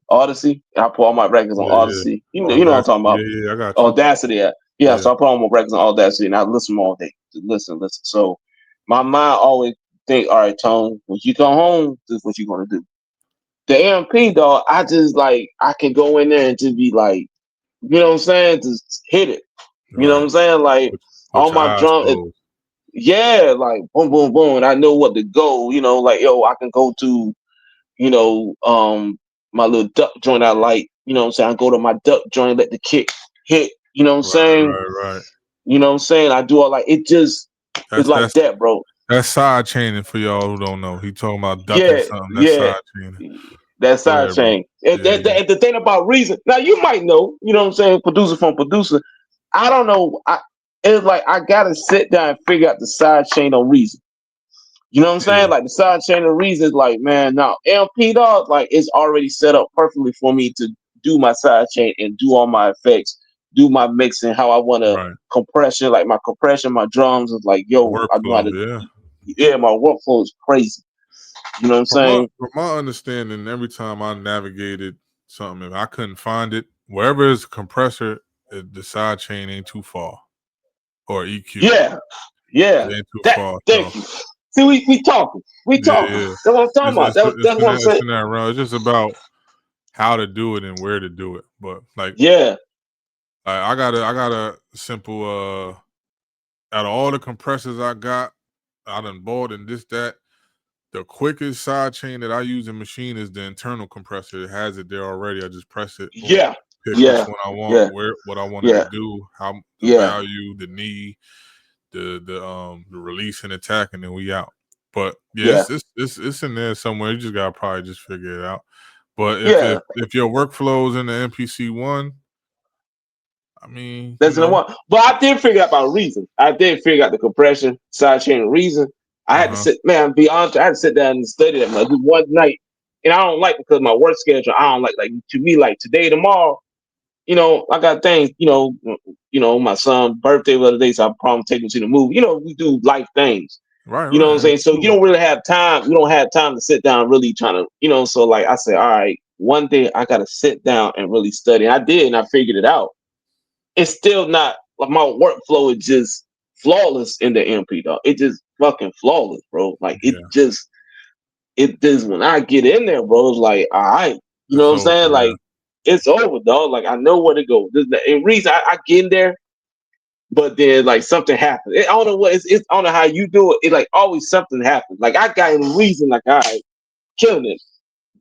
Odyssey. I put all my records on Yeah, yeah. Odyssey. You know what I'm Audacity. talking about? Yeah, yeah. I got you. Audacity. Yeah, yeah. Yeah. So I put all my records on Audacity, and I listen to them all day. Just listen. So my mind always think, all right, Tone, when you come home, this is what you're gonna do. The AMP dog, I just like I can go in there and just be like, you know what I'm saying, just hit it. You know what Right. I'm saying? Like Put all your my eyes drum, closed. yeah, like boom, boom, boom, and I know what to go. Like I can go to you know, my little duck joint I like. You know what I'm saying? I go to my duck joint, let the kick hit. You know what I'm Right, saying? right, right. You know what I'm saying? I do all like it just it's That's like that, bro. that's side chaining for y'all who don't know. He talking about ducking Yeah, something. That's yeah. side chaining. That Go side ahead, bro. chain. And, Yeah, yeah. the thing about Reason, now you might know, you know what I'm saying, producer from producer. I don't know. It's like I gotta sit down and figure out the side chain on Reason. You know what I'm saying? Yeah. Like the side chain of Reason is like, man, now LP dog, like it's already set up perfectly for me to do my side chain and do all my effects, do my mixing, how I want to Right. compression, like my compression, my drums is like, yo, I know how Workflow, to. yeah. Yeah, my workflow is crazy. You know what I'm saying? From my understanding, every time I navigated something, if I couldn't find it, wherever it's a compressor, the side chain ain't too far. Or EQ. Yeah, It yeah. ain't too That far. thank So you. See, we talking, we yeah, talking. yeah. That's what I'm talking about. That's what I'm It's saying. in that realm. It's just about how to do it and where to do it. But like Yeah, I got a simple out of all the compressors I got, I done bought and this, that. The quickest side chain that I use in machine is the internal compressor. It has it there already. I just press it, boom, yeah, pick which yeah, one I want, yeah, what I wanted to yeah, do, how the yeah, value, the knee, the release and attack, and then we out. But yeah, yeah, it's in there somewhere. You just gotta probably just figure it out. But yeah. if your workflow is in the MPC one, I mean, That's the one. But I did figure out about Reason. I did figure out the compression, side chain Reason. I had to uh-huh. sit, man, be honest, I had to sit down and study that man, one night. And I don't like because my work schedule, I don't like to me, like today, tomorrow, I got things, my son's birthday the other day, so I probably take him to the movie. We do life things. Right, You know what I'm right. saying? So you Absolutely. don't really have time. You don't have time to sit down really trying to, so like I said, all right, one day I gotta sit down and really study. And I did, and I figured it out. It's still not like my workflow is just flawless in the MP dog. It just fucking flawless, bro. Like Yeah, it just when I get in there, bro, it's like, all right, you know it's what I'm over. saying? Yeah, Like it's over, dog. Like I know where to go. And reason I get in there, but then like something happens. I don't know what I don't know how you do it. It like always something happens. Like I got a reason, like all right, killing it.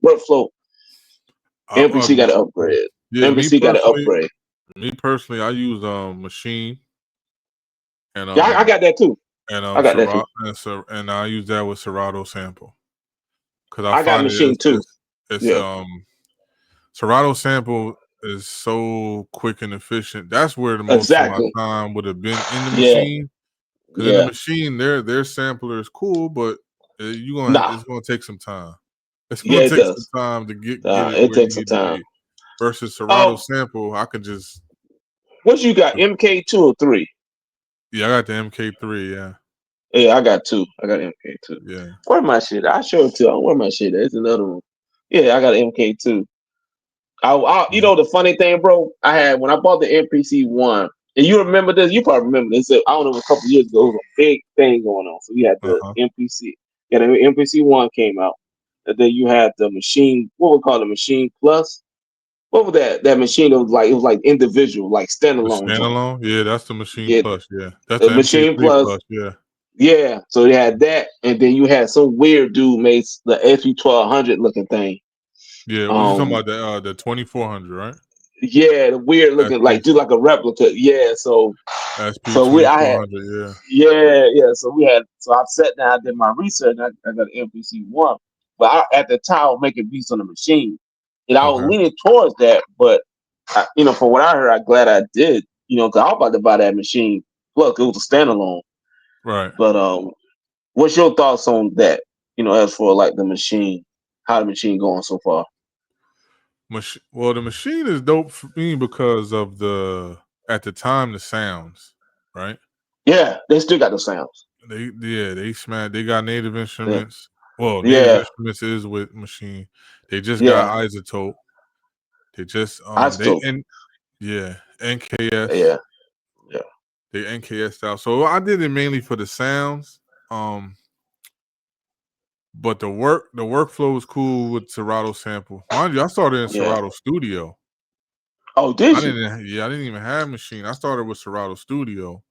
Workflow. I, NPC got to upgrade. yeah. NPC got to upgrade. Me personally, I use machine and Yeah, I got that too. I got that too. Serato and I use that with Serato sample because I I got find it machine too. it's Yeah, Serato sample is so quick and efficient. That's where the most of my exactly. time would have been in the Yeah, machine. Because in the yeah. machine, their sampler is cool, but Nah. it's gonna take some time. It's Yeah, gonna it take some does. time to get it It where you takes some need to time. be. Versus Serato Oh, sample, I could just what you got? MK2 or 3? yeah, I got the MK3. Yeah, Yeah, I got 2. I got MK2. yeah. Where my shit? I show it to you. Where my shit? It's another one. Yeah, I got MK2. Yeah. The funny thing, bro, I had when I bought the NPC one, and you remember this? You probably remember this. I don't know, a couple years ago, it was a big thing going on. So you had Uh the huh. NPC, yeah, the NPC one came out, and then you had the machine. What we call the machine plus? What was that? That machine that was like it was like individual, like The standalone joint. standalone, yeah, that's the machine Yeah, plus. Yeah, that's the the machine MK3 plus. plus. Yeah, Yeah, so they had that, and then you had some weird dude made the SP1200 looking thing. yeah. What you talking Um, about? The 2400, right? yeah, the weird looking, SP like just like a replica. Yeah, SP so I had, 2400. Yeah, yeah. So I sat down, I did my research, and I got an MPC one. But at the time, I was making beats on the machine, and I was okay, leaning towards that. But from what I heard, I'm glad I did. Because I was about to buy that machine. Look, it was a standalone. right. But what's your thoughts on that? As for like the machine, how the machine going so far? Well, the machine is dope for me because of at the time the sounds, right? Yeah, they still got the sounds. They smash. They got native Yeah, instruments. Well, native yeah, instruments is with machine. They just got yeah. isotope. They just I they still, and yeah NKS. yeah, yeah, They NKS out. So I did it mainly for the sounds. Um, but the workflow was cool with Serato sample. Mind you, I started in yeah. Serato Studio. Oh, did you? I didn't even have machine. I started with Serato Studio,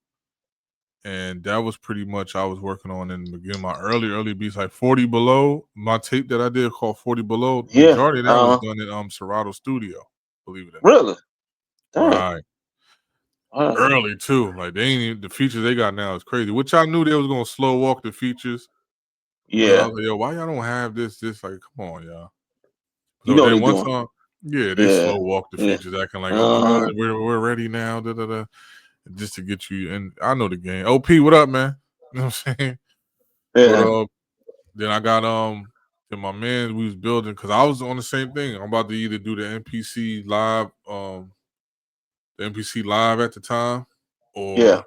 and that was pretty much I was working on in the beginning. My early beats, like 40 Below. My tape that I did called 40 Below. Yeah. Majority of that was done in Serato Studio. Believe it or not. Really? Dang. Right. Uh, Early too. Like they ain't even, the features they got now is crazy. Which I knew they was gonna slow walk the features. Because I yeah. was like, yo, why y'all don't have this? This like, come on, y'all. You So know what then they one doing? time, yeah, they Yeah. slow walk the Yeah. features, acting like, oh my god, Uh-huh. we're ready now. Da, da, da. Just to get you. And I know the game. OP, what up, man? You know what I'm saying? But Yeah. then I got then my man we was building because I was on the same thing. I'm about to either do the NPC live at the time, Yeah. or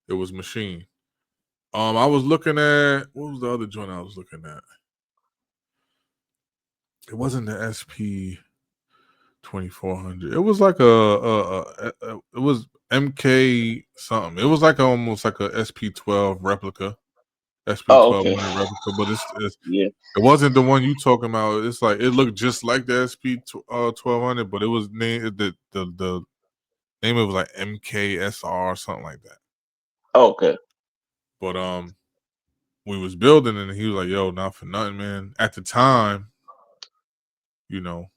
it was machine. I was looking at what was the other joint I was looking at? It wasn't the SP 2400. It was like it was MK something. It was like almost like a SP12 replica, SP Oh, okay. 1200 replica, but Yeah. it wasn't the one you talking about. It's like it looked just like the SP 1200, but it was named the name of it was like MKSR or something like that. Okay. But we was building and he was like, "Yo, not for nothing, man." At the time, you know,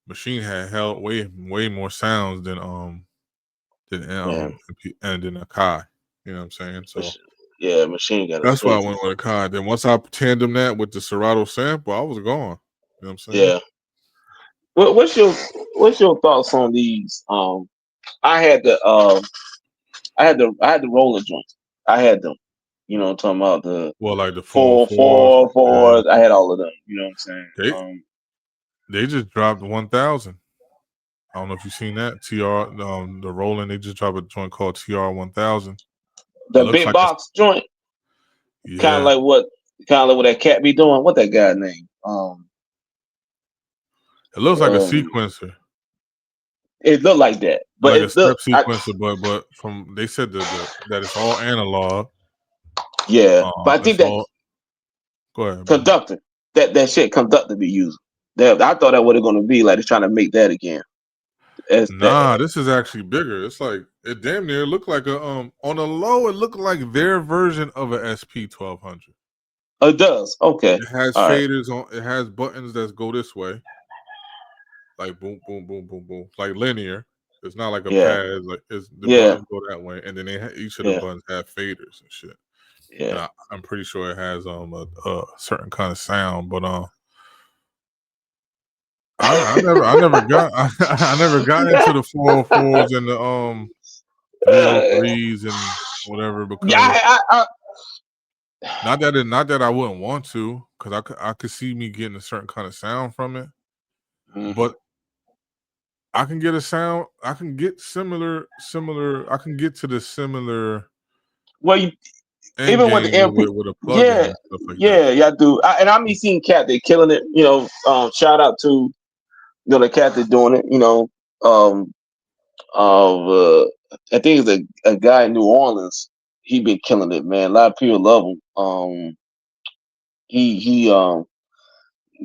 Machine had held way more sounds Yeah. and than Akai. You know what I'm saying? So Mach- yeah. Machine got a that's why I straight. went with Akai. Then once I tandem that with the Serato sample, I was gone. You know what I'm saying? Yeah. What's your thoughts on these? I had the I had the roller joints. I had them. I'm talking about the Well, like the 404s, four yeah. fours. I had all of them. You know what I'm saying? They they just dropped 1,000. I don't know if you've seen that. The Roland, they just dropped a joint called TR 1000. It The looks big like box joint. Kind of Yeah, like what, kind of like what that cat be doing. What that guy name? it looks like a Um, sequencer, it looked like that, but like a it look, step sequencer, but from they said the that it's all analog. yeah. But I think It's that all. Go ahead, bro. conductor, that shit conductor be using. That I thought that what it gonna be like. They're trying to make that again. As that Nah, this is actually bigger. It's like it damn near looked like a on the low. It looked like their version of a SP 1200. it does. Okay, It has all right. faders on. It has buttons that go this way, like boom, boom, boom, boom, boom, like linear. It's not like a Yeah, pad. Like it's the yeah, buttons go that way, and then each of the yeah, buttons have faders and shit. And yeah. I'm pretty sure it has a certain kind of sound, but I never got I never got into the 404s and the 303s and whatever Yeah, because I not that I wouldn't want to because I could see me getting a certain kind of sound from it, mhm. but I can get a sound. I can get similar. I can get to the similar Well, you, end even with the game MP, with a plug-in yeah, and stuff like that. yeah, I do. And I'm seeing cat, they killing it. Shout out to the cat that doing it. Um, of I think it's a guy in New Orleans. He been killing it, man. A lot of people love him. He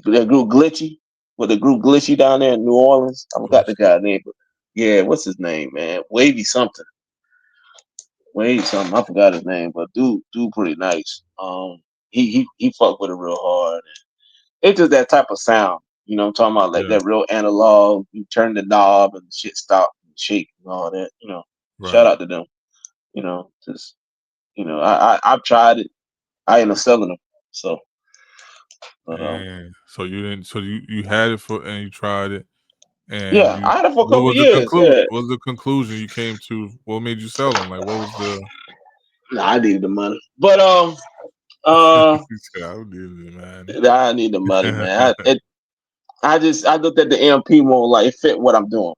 that group Glitchy, with the group Glitchy down there in New Orleans. I forgot the Glitchy. guy's name, but yeah, what's his name, man? Wavy something. Wavy something. I forgot his name, but dude, pretty nice. He fucked with it real hard. It's just that type of sound. You know what I'm talking about? Like Yeah, that real analog. You turn the knob and shit stop and shake and all that. Shout right. out to them. Just I've tried it. I ain't selling them. So, but And so you didn't. So you had it for and you tried it. And yeah, you, I had it for a what couple was the years. conclusion? Yeah, What was the conclusion you came to? What made you sell them? Like, what was the? nah, I needed the money, but uh, He said, I needed it, man. I need the money, man. I looked at the MP more like it fit what I'm doing.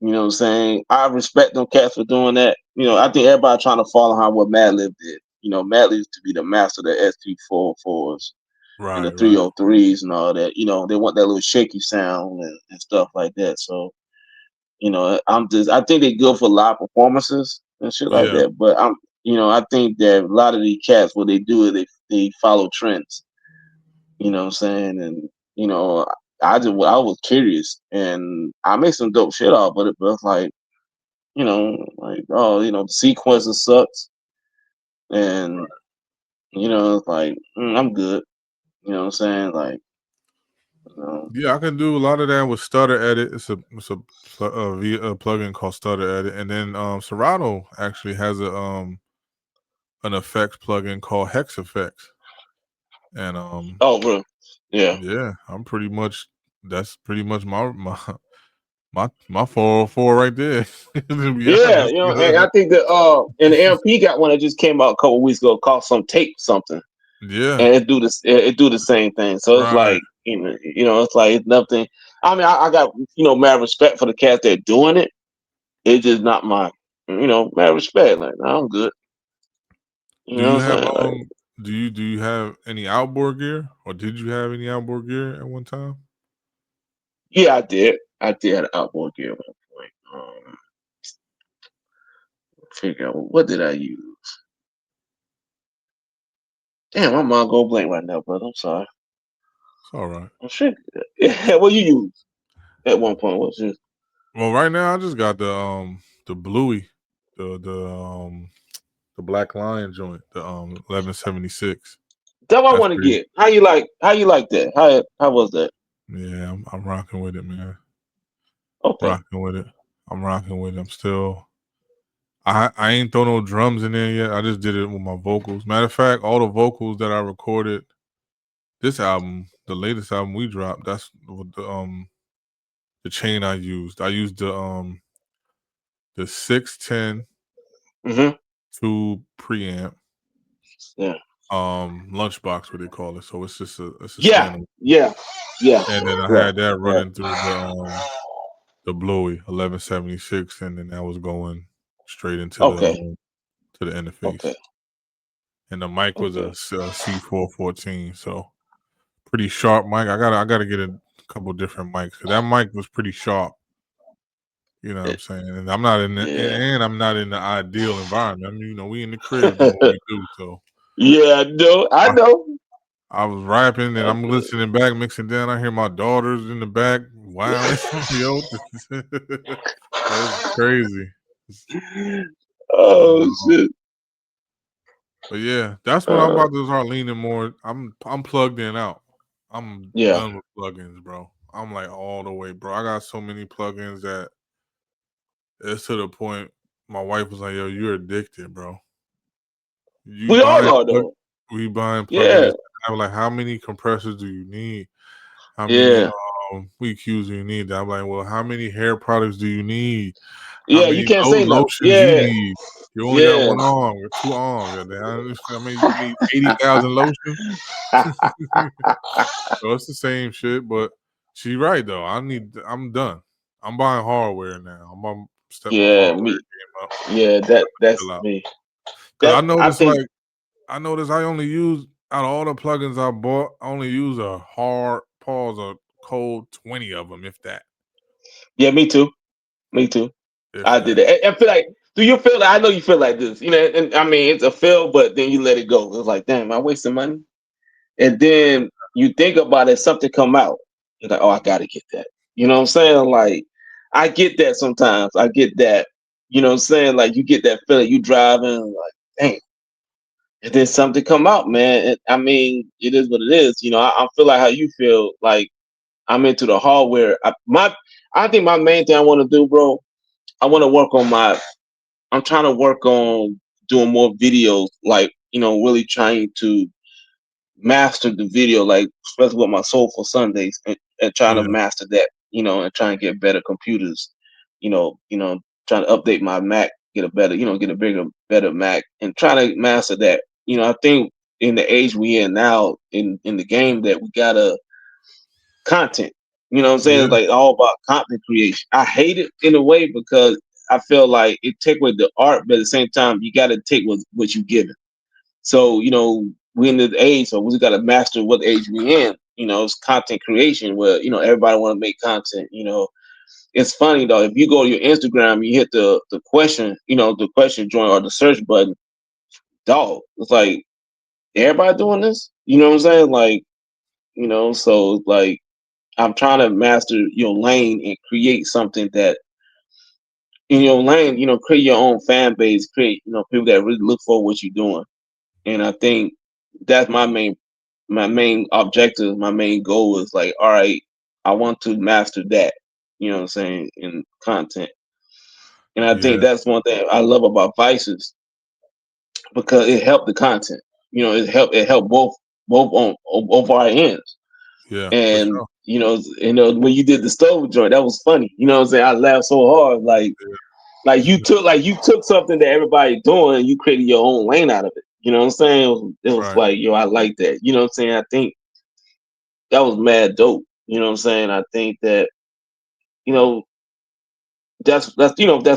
You know what I'm saying? I respect them cats for doing that. I think everybody trying to follow how what Madlib did. Madlib used to be the master of the ST404s and the Right, right. 303s and all that. They want that little shaky sound and stuff like that. So, I think they good for live performances and shit like Yeah, that. But I think that a lot of these cats, what they do is they follow trends. You know what I'm saying? And you know, I was curious and I made some dope shit out, but it's like, like, oh, the sequences sucks, and it's like, I'm good. You know what I'm saying? Like, you know, yeah. I can do a lot of that with Stutter Edit. It's a plugin called Stutter Edit, and then Serato actually has an effects plugin called Hex Effects, and oh, bro, yeah. yeah, that's pretty much my 404 right there. To be Yeah, honest, and I think that and the MP got one that just came out a couple weeks ago called some tape something, yeah, and it do the same thing. So it's right. like, it's like it's nothing. I mean, I got mad respect for the cats that doing it. It's just not my, mad respect. Like, no, I'm good. You Do know you what I'm have saying? Like, do you have any outboard gear, or did you have any outboard gear at one time? yeah, I did. I did have an outboard gear at one point. Figure out what did I use? Damn, my mind go blank right now, brother. I'm sorry. It's all right. I'm sure. Yeah, what you use at one point? What's this? Well, right now I just got the Bluey, the Black Lion joint, the 1176. That's what I That's want to pretty. get. How you like that? How was that? Yeah, I'm rocking with it, man. Okay. Rocking with it. I'm rocking with it. I'm still. I ain't throw no drums in there yet. I just did it with my vocals. Matter of fact, all the vocals that I recorded this album, the latest album we dropped, that's what the chain I used. I used the 610 Mm-hmm. tube preamp, Yeah. lunchbox, what they call it. So it's a Yeah. standard. Yeah. Yeah. And then I Yeah. had that Yeah. running through the Bluey 1176, and then that was going straight into Okay. the interface. Okay. and the mic was Okay. a C414. So pretty sharp mic. I gotta get a couple different mics because that mic was pretty sharp. You know what I'm saying? And I'm not in the Yeah. and I'm not in the ideal environment. I mean, we in the crib doing what we do. So Yeah, I know. I I, know. I was rapping and I I'm feel listening back, mixing down. I hear my daughters in the back wilding. Yo, that's crazy. Oh Um, shit. but yeah, that's what I'm Uh, about to start leaning more. I'm plugged in out. I'm yeah. done with plugins, bro. I'm like all the way, bro. I got so many plugins that it's to the point. My wife was like, "Yo, you're addicted, bro. You We all buying are plug, though. we buying Yeah. plugins. I'm like, how many compressors do you need? How many Yeah. EQs do you need? I'm like, well, how many hair products do you need? How Yeah. You many can't say no. lotions you Yeah. need? You only got Yeah. one arm or two arms. I mean, you need 80,000 lotions. So it's the same shit, but she right though. I'm done. I'm buying hardware now. I'm gonna step my Yeah. hardware Me. game up. Yeah. Chill That's out. me. Cause I think. I noticed I only use out of all the plugins I bought, I only use a hard pause a cold 20 of them, if that. Yeah. Me too. Me too. If I did that. it. I feel like. Do you feel that? I know you feel like this. You know. And I mean, it's a feel, but then you let it go. It's like, damn, I wasting money. And then you think about it, something come out. You're like, oh, I gotta get that. You know what I'm saying? Like, I get that sometimes. I get that. You know what I'm saying? Like, you get that feeling. You driving, like, dang. And then something come out, man. I mean, it is what it is. You know, I feel like how you feel. Like, I'm into the hardware. I think my main thing I want to do, bro. I want to work on my. I'm trying to work on doing more videos. Like, really trying to master the video, like especially with my Soulful Sundays, and trying to Yeah, master that, and trying to get better computers, trying to update my Mac, get a better, get a better Mac, and trying to master that. I think in the age we in now in the game that we gotta content. You know what I'm saying? yeah, It's like all about content creation. I hate it in a way because I feel like it take away the art, but at the same time you gotta take what you give it. So, we in the age, so we got to master what age we in. It's content creation where, everybody want to make content. It's funny though, if you go to your Instagram, you hit the question, the question joint or the search button, dog. It's like everybody doing this. You know what I'm saying? Like, so it's like I'm trying to master your lane and create something that in your lane, create your own fan base, create, people that really look for what you're doing. And I think that's my main objective, my main goal is like, all right, I want to master that, what I'm saying, in content. And I think yeah, that's one thing I love about Vices because it helped the content. It helped both on both our ends. yeah, for And sure. when you did the stove joint, that was funny. You know what I'm saying? I laughed so hard, like you took something that everybody doing and you created your own lane out of it. You know what I'm saying? It was Right. like, yo, I like that. You know what I'm saying? I think that was mad dope. You know what I'm saying? I think that you know that's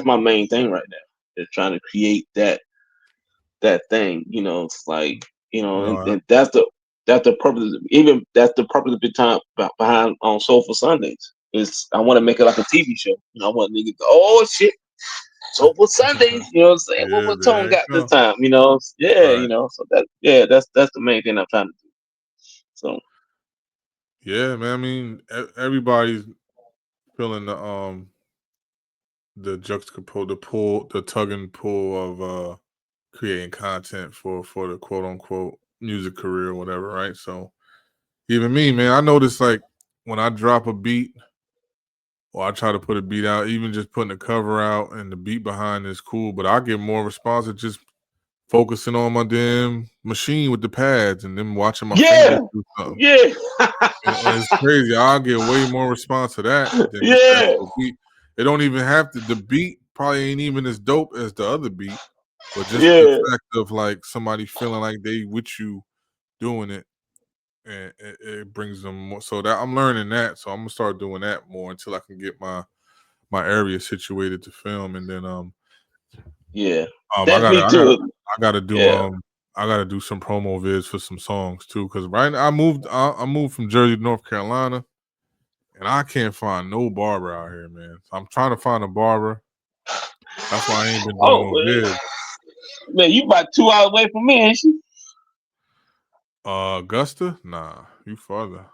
my main thing right now. Is trying to create that thing. It's like No, and that's the purpose. Even that's the purpose behind on Soulful Sundays. Is I want to make it like a TV show. I want niggas to, oh shit, Soulful Sundays. You know what I'm saying? yeah, What Tone there you got this go. time? Yeah. Right. So that's the main thing I'm trying to do. So Yeah, man. I mean, everybody's feeling the juxtapose, the pull, the tug and pull of creating content for the quote unquote music career or whatever, right? So even me, man, I notice like when I drop a beat or I try to put a beat out, even just putting the cover out and the beat behind is cool, but I get more response to just focusing on my damn machine with the pads and then watching my fingers yeah, do something. yeah, And it's crazy. I'll get way more response to that than just the yeah, actual beat. It don't even have to. The beat probably ain't even as dope as the other beat, but just the yeah, fact of like somebody feeling like they with you doing it, and it brings them more. So that I'm learning that. So I'm gonna start doing that more until I can get my area situated to film, and then yeah. I That's gotta me I gotta too. I gotta do Yeah, I gotta do some promo vids for some songs too, because right now I moved from Jersey to North Carolina, and I can't find no barber out here, man. So I'm trying to find a barber. That's why I ain't been doing Oh no vids. man, you about 2 hours away from me, ain't you? Augusta? Nah, you farther.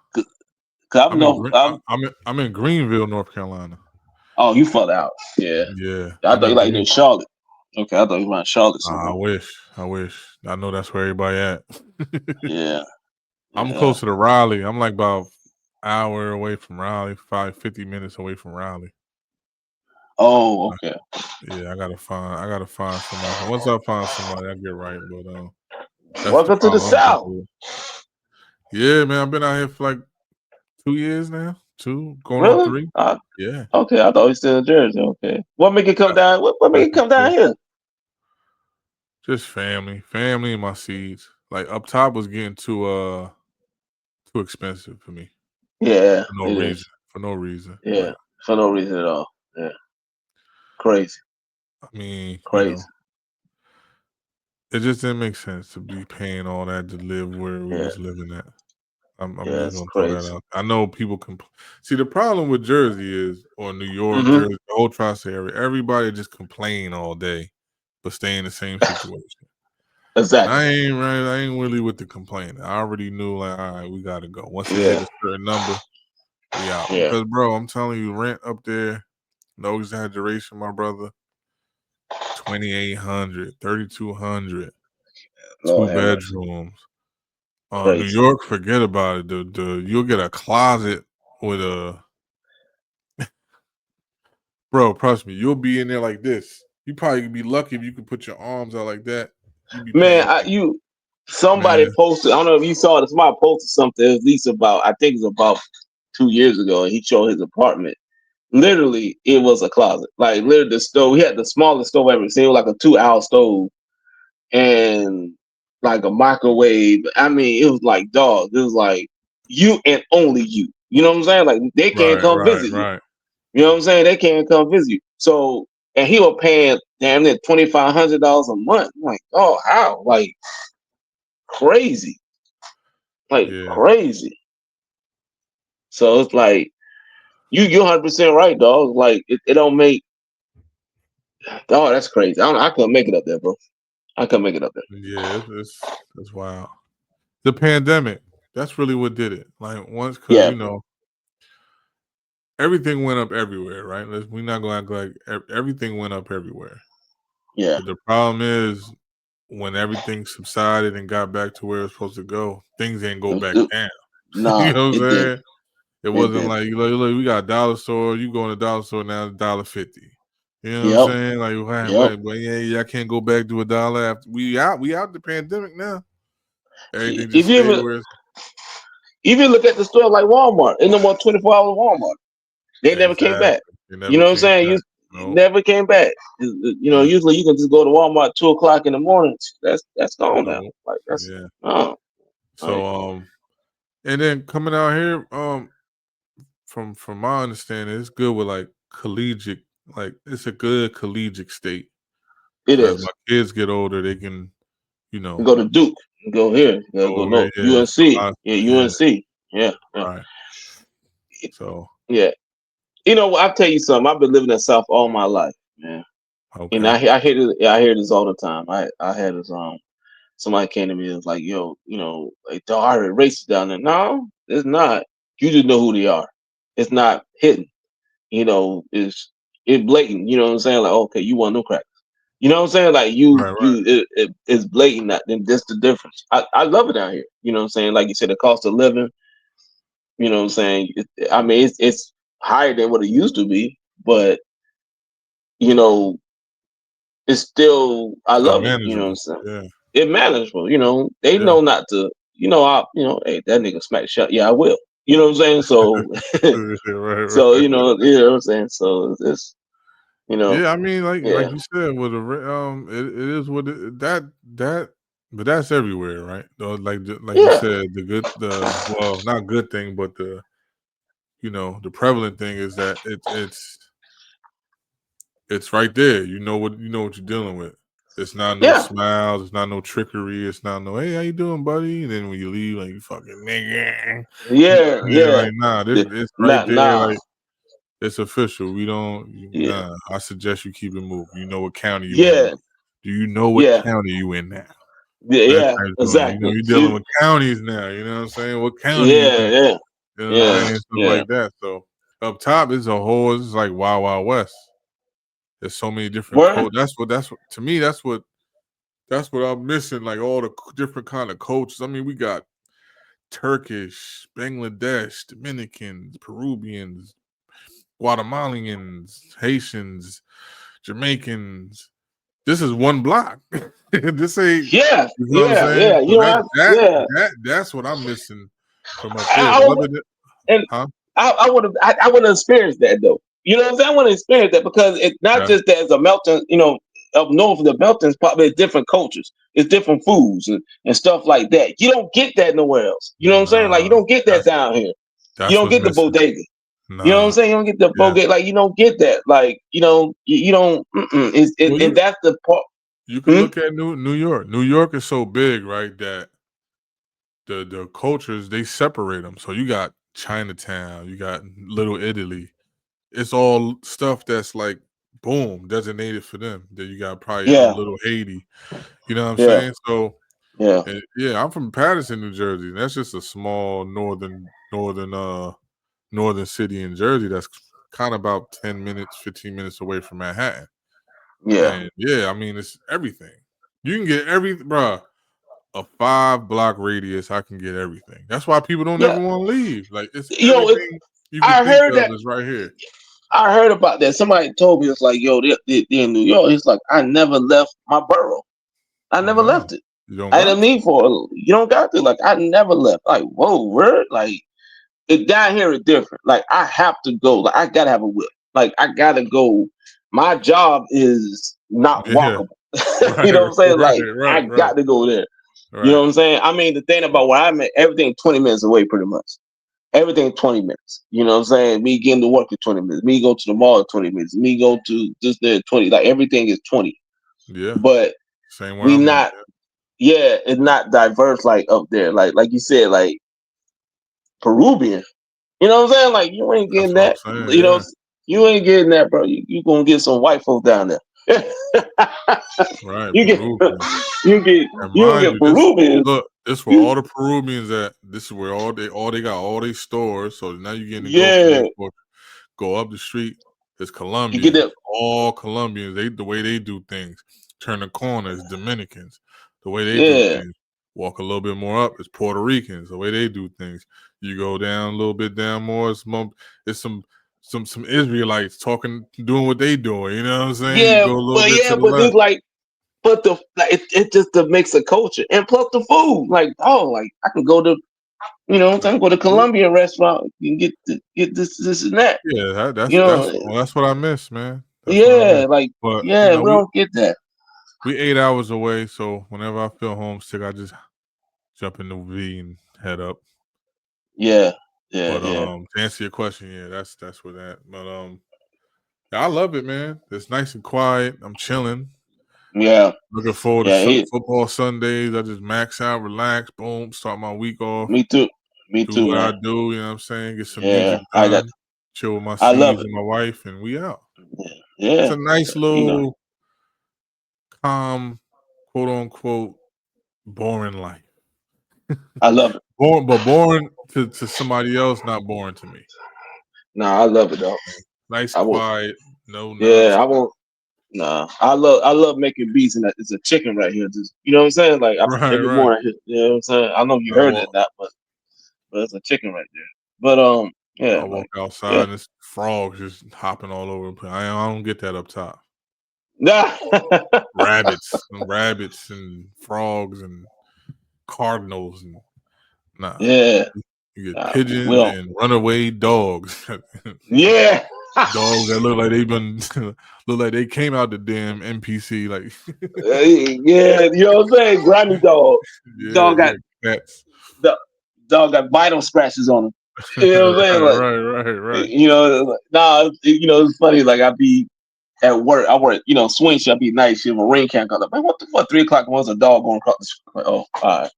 Cause I'm no, I'm in Greenville, North Carolina. oh, you further out. Yeah, Yeah, I I'm thought you in like in Green. Charlotte. Okay, I thought you were in Charlotte I somewhere. wish. I wish. I know that's where everybody at. Yeah, I'm yeah. closer to Raleigh. I'm like about hour away from Raleigh, 50 minutes away from Raleigh. Oh, okay. Yeah, I gotta find somebody. Once I find somebody, I get right. But that's the Welcome to the problem I'm going South. through. Yeah, man, I've been out here for like 2 years now. Two, going on Really? three. Yeah. Okay, I thought you still in Jersey. Okay, what make you come Back, down? What make back you and come down forth. here? Just family and my seeds. Like up top was getting too expensive for me. Yeah, For no it reason. is. For no reason. Yeah, Like, for no reason at all. Yeah, crazy, I mean, crazy. it just didn't make sense to be paying all that to live where we Yeah, was living at. I'm yeah, just it's gonna throw that crazy. out. I know people can see the problem with Jersey is, or New York, Hmm. Jersey, the whole tri-state area. Everybody just complain all day, but stay in the same situation. And Exactly. I ain't really with the complaining. I already knew, like, all right, we gotta go. Once it hit Yeah, a certain number, we out. yeah. Because, bro, I'm telling you, rent up there, no exaggeration, my brother, 2,800, 3,200, two Lord have mercy. bedrooms. New Crazy. York, forget about it. The you'll get a closet with a bro. Trust me, you'll be in there like this. You probably be lucky if you can put your arms out like that. You be Man, paying like somebody man, posted. I don't know if you saw it. Somebody posted something at least about. I think it's about 2 years ago, and he showed his apartment. Literally, it was a closet. Like literally, the stove. He had the smallest stove I've ever seen. It was like a 2-hour stove and like a microwave. I mean, it was like dog. It was like you and only you. You know what I'm saying? Like they can't right, come right, visit you. right. You know what I'm saying? They can't come visit you. So and he was paying damn near $2,500 a month. I'm like, oh how? Like crazy. Like Yeah, crazy. So it's like you're 100% right, dog. Like it don't make dog, that's crazy. I couldn't make it up there, bro. I couldn't make it up there. yeah. It's wild. The pandemic. That's really what did it. Like once, because Yeah, everything went up everywhere, right? We're not gonna act like everything went up everywhere. yeah. But the problem is when everything subsided and got back to where it's supposed to go, things didn't go back It- down. You nah, know what I'm it didn't. saying? It It wasn't didn't. like, look, we got a dollar store. You go in a dollar store now, it's $1.50. You know what I'm Yep. saying? Like, Yep. yeah, I can't go back to a dollar after we out the pandemic now. Everything If just you stayed even where it's even look at the store like Walmart, ain't no more 24 hours Walmart. They never came exactly. back. It You never know what I'm came saying? You back. No, never came back. no, Usually you can just go to Walmart 2 o'clock in the morning. That's gone now. no. Like that's Yeah. oh, So like and then coming out here, from my understanding, it's good with like collegiate, like it's a good collegiate state. it So as is. my kids get older, they can, you You know, go to Duke. You go here. You gotta go go over there. no Yeah, it's a UNC. lot. Yeah, Yeah, UNC. Yeah, yeah, right. So yeah. I'll tell you something. I've been living in South all my life, man. And okay, I hear this. I hear this all the time. I had this somebody came to me and was like, yo, like the are racist down there. No, it's not. You just know who they are. It's not hidden. It's blatant. You know what I'm saying? Like, okay, you want no crack. You know what I'm saying? Like right, right. it's blatant. That then that's the difference. I love it down here. You know what I'm saying? Like you said, the cost of living. You know what I'm saying? I mean, it's higher than what it used to be, but you know, it's still I Still love it. You know what I'm manageable. saying? Yeah, It manageable. They yeah. know not to. Hey, that nigga smack shot. Yeah, I will. You know what I'm saying? So, Yeah, right, so right. you know what I'm saying. So it's Yeah, I mean, like yeah, you said, with it is what that, but that's everywhere, right? Though, like you yeah. said, not good thing, but the prevalent thing is that it's right there. You know what you're dealing with. It's not no Yeah, smiles. It's not no trickery. It's not no, hey, how you doing, buddy? And then when you leave, like, you fucking nigga. yeah, Yeah, yeah. like, nah, The- it's right Nah, there. nah. Like, it's official. We don't, Yeah, nah, I suggest you keep it moving. You know what county you in. yeah, Do you know what yeah, county you in now? yeah, That yeah. type joint. You know, Exactly. you're dealing with counties now. You know what I'm saying? What county you Yeah, in? yeah, You know what I'm yeah, saying? Stuff yeah. like that. So up top is a whole. It's like Wild Wild West. There's so many different Word. codes. That's what to me. That's what I'm missing. Like all the different kind of coaches. I mean, we got Turkish, Bangladesh, Dominicans, Peruvians, Guatemalans, Haitians, Jamaicans. This is one block. This ain't, Yeah, you know what I'm yeah, saying? yeah. So You know, yeah. that's what I'm missing from up there. I, But I, other than, and huh? I would have I want to experience that though. You know what I'm saying? I want to experience that because it's not Yeah, just that it's a melting, up north of the melting pot, but it's different cultures, it's different foods and stuff like that. You don't get that nowhere else. You know what I'm saying? Like you nah, don't get that that's down here. You that's don't what's get the missing. bodega. You know what I'm Nah, saying? You don't get the yeah. bodega. Like you don't get that. Like you don't. Well, And that's the part. you can Hmm? look at New York. New York is so big, right? That the cultures they separate them. So you got Chinatown, you got Little Italy. It's all stuff that's like boom designated for them. Then you got probably a Yeah, Little Haiti. You know what I'm yeah, saying? So yeah, yeah, I'm from Patterson, New Jersey. That's just a small northern city in Jersey. That's kind of about 10 minutes, 15 minutes away from Manhattan. yeah, And yeah, I mean it's everything. You can get everything, bruh. A 5 block radius, I can get everything. That's why people don't yeah. ever want to leave. Like it's It, everything you could I think heard of that. is right here. I heard about that. Somebody told me it's like, yo, they in New York. It's like I never left my borough. I never No, left it. you don't I got didn't to. need for it. You don't got to. Like I never left. Like whoa, word. Like it down here is different. Like I have to go. Like I gotta have a whip. Like I gotta go. My job is not Yeah, walkable. You know right, what I'm saying? right, Like I right, got to go there. You know right. what I'm saying? I mean, the thing about where I'm at, everything 20 minutes away, pretty much. Everything 20 minutes. You know what I'm saying? Me getting to work in 20 minutes. Me go to the mall in 20 minutes. Me go to just there 20. Like everything is 20. Yeah, But same where we I'm at. not, yeah, it's not diverse like up there. Like you said, like Peruvian. You know what I'm saying? Like you ain't That's getting what I'm that. saying. You know, Yeah, you ain't getting that, bro. You gonna get some white folk down there. right. you get Peruvian. you get And you gonna mind get you, this Peruvians. look, this where You, all the Peruvians at. This is where all they got all their stores. So now you're getting to go from yeah, there. Go up the street. It's you get Colombians. that. All Colombians. They the way they do things. Turn the corner is Dominicans. The way they do Yeah, things. Walk a little bit more up is Puerto Ricans. The way they do things. You go down a little bit down more. It's some Israelites talking, doing what they doing. You know what I'm saying? You go a little bit to the but left. it's like. But it just the mix of culture and plus the food. Like like I can go to what I'm saying, go to Colombian restaurant. You can get this and that. Yeah, You know, that's what I miss, man. That's what I miss. yeah, like But yeah, we don't get that. we 8 hours away, so whenever I feel homesick, I just jump in the V and head up. Yeah, yeah, But yeah, to answer your question, yeah, that's where that. But yeah, I love it, man. It's nice and quiet. I'm chilling. yeah, Looking forward to yeah. football Sundays. I just max out, relax, boom, start my week off, Me too, me do too, what I man. do. You know what I'm saying? Get some Yeah, music done, chill with my I love seeds it. and my wife, and we out. Yeah, It's yeah. a nice You know, little calm, quote unquote, boring life. I love it. Boring, but boring to somebody else, not boring to me. Nah, I love it though. Nice, I will. quiet, no Yeah, I nonsense. won't. Nah, I love making beats, and it's a chicken right here. Just you know what I'm saying? Like Right, every right. morning, you know what I'm saying? I know you I heard it walk, or not, but it's a chicken right there. But I yeah, walk like outside yeah, and it's frogs just hopping all over the place. I don't get that up top. nah, Rabbits and frogs and cardinals and nah. yeah, You get nah, we pigeons don't. and runaway dogs. Yeah, Dogs that look like they've been look like they came out the damn NPC. Like yeah, you know what I'm saying? Grimy dog, yeah, dog yeah, got cats. the dog got vital scratches on him. You know what I'm saying? Right, Like right, right, right. nah, it's funny. Like I be at work. I work, swing shift, be night shift. A ring can't come up. Man, what the fuck? 3 o'clock was a dog going across the street. Like, oh, all right.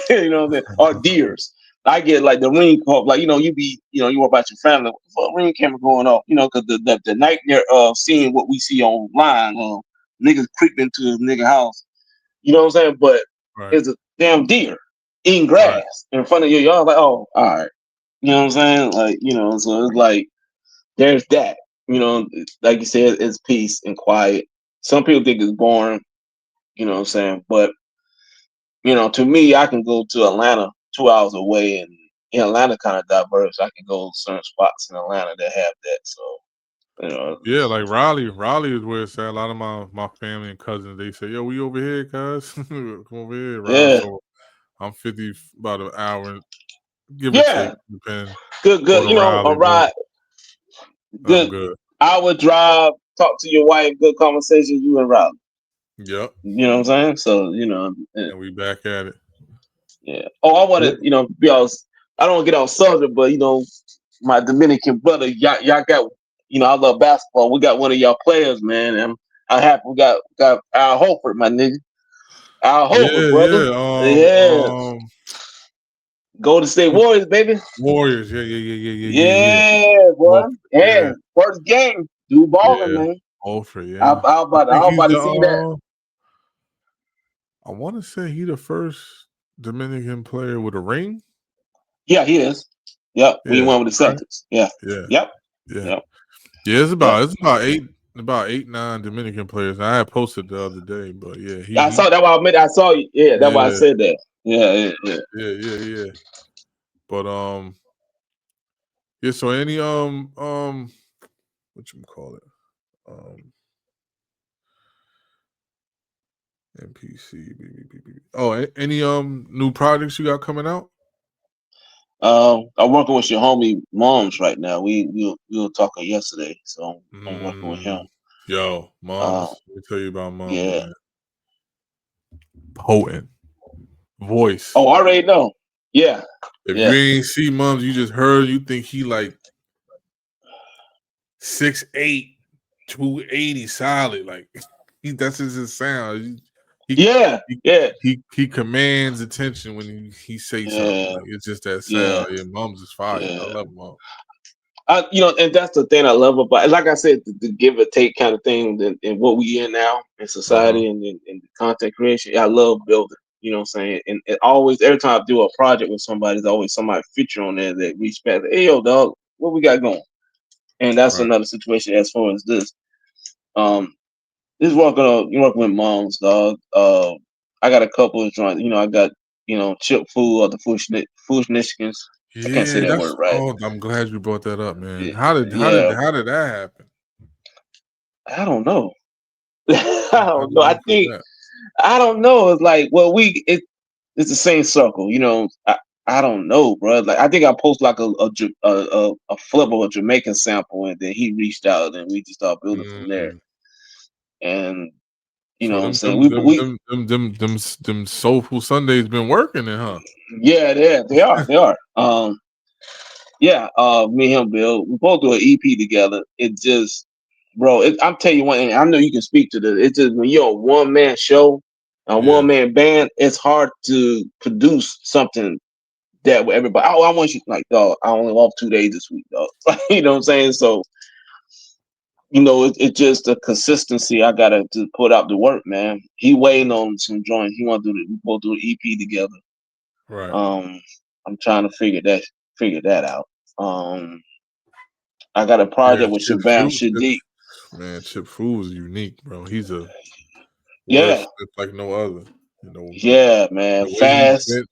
You know what I'm saying? Or deers. I get like the ring call, like you worry about your family. What the fuck, ring camera going off? Because the nightmare of seeing what we see online, niggas creep into a nigga house. You know what I'm saying? But Right. it's a damn deer eating Right. grass in front of you. Y'all like, oh, all right. You know what I'm saying? Like, so it's like there's that. Like you said, it's peace and quiet. Some people think it's boring. You know what I'm saying? But to me, I can go to Atlanta 2 hours away, and in Atlanta kind of diverse. I can go to certain spots in Atlanta that have that. So, Yeah, like Raleigh is where it's at. A lot of my family and cousins, they say, "Yo, we over here, cuz come over here, Raleigh." yeah, So I'm 50, about an hour, give or take, yeah, depending. good. Go to A Raleigh, boom, ride, I'm good. good. Hour drive, talk to your wife, good conversation. You and Raleigh. Yep, You know what I'm saying? So, and we back at it. yeah. Oh, I want What? to, be honest. I don't want to get off subject, but my Dominican brother, y'all got, I love basketball. We got one of y'all players, man. And I'm happy we got Al Holford, my nigga. Al Holford, Yeah, brother. yeah. Yeah. Golden State Warriors, baby. Warriors. Yeah, yeah, yeah, yeah, yeah, yeah, Yeah, boy. yeah. Yeah. Yeah, First game. Do balling, yeah. man. Holford, I, yeah. I, I about, I think was he's about to the. see that. I want to say he the first Dominican player with a ring. Yeah, he is. Yep. We Yeah, won with the right. Celtics. Yeah. Yeah, Yep. yeah, Yep. yeah. Yep. It's about eight, nine Dominican players. I had posted the other day, but yeah, I saw that. Why I meant I saw you. Yeah, that's why I yeah, said that. Yeah, yeah, yeah. yeah. But yeah. So any what you call it, um, NPC. Oh, any new projects you got coming out? I'm working with your homie Moms right now. We were talking yesterday, so I'm working with him. Yo, Uh, moms. Let me tell you about moms, yeah. man. Potent voice. Oh, I already know. Yeah, If you yeah, ain't see moms, you just heard. You think he like 6'8", 280 solid. Like that's just his sound. He yeah, he yeah, he commands attention when he say something. yeah, Like it's just that yeah, sound. Yeah, moms is fire. I yeah. love moms. And that's the thing I love about, like I said, the give or take kind of thing in what we in now in society and in content creation. I love building. You know what I'm saying? And always, every time I do a project with somebody, there's always somebody feature on there that reach back. Hey, yo, dog, what we got going? And that's Right. another situation as far as this. Um, this working on you working with moms, dog. I got a couple of joints. I got chip food or the Fushniskins. I can't say Yeah, that that's. word right. Oh, I'm glad you brought that up, man. Yeah, yeah. How did that happen? I don't know. I How don't did know. I you do think that? I don't know. It's like, well, it's the same circle. I don't know, bro. Like I think I posted like a flip of a Jamaican sample, and then he reached out, and we just started building from there. Mm. And you know So what I'm saying? them soulful Sundays been working, then, huh? Yeah, they are. Yeah, me and him, Bill, we both do an EP together. It just, bro, I'm telling you one thing. I know you can speak to this. It's just when you're a one man show, a Yeah, one man band, it's hard to produce something that with everybody. Oh, I want you like, dog. I only off 2 days this week, dog. You know what I'm saying? So, it's just the consistency. I gotta to put out the work, man. He waiting on some joints. He want to do we both do an EP together. right. Um, I'm trying to figure that out. Um, I got a Yeah, project with Shabam Shadiq. man, Chip Fool is unique, bro. He's a Yeah, wordsmith like no other. You know, yeah, man. the way he Fast. bent,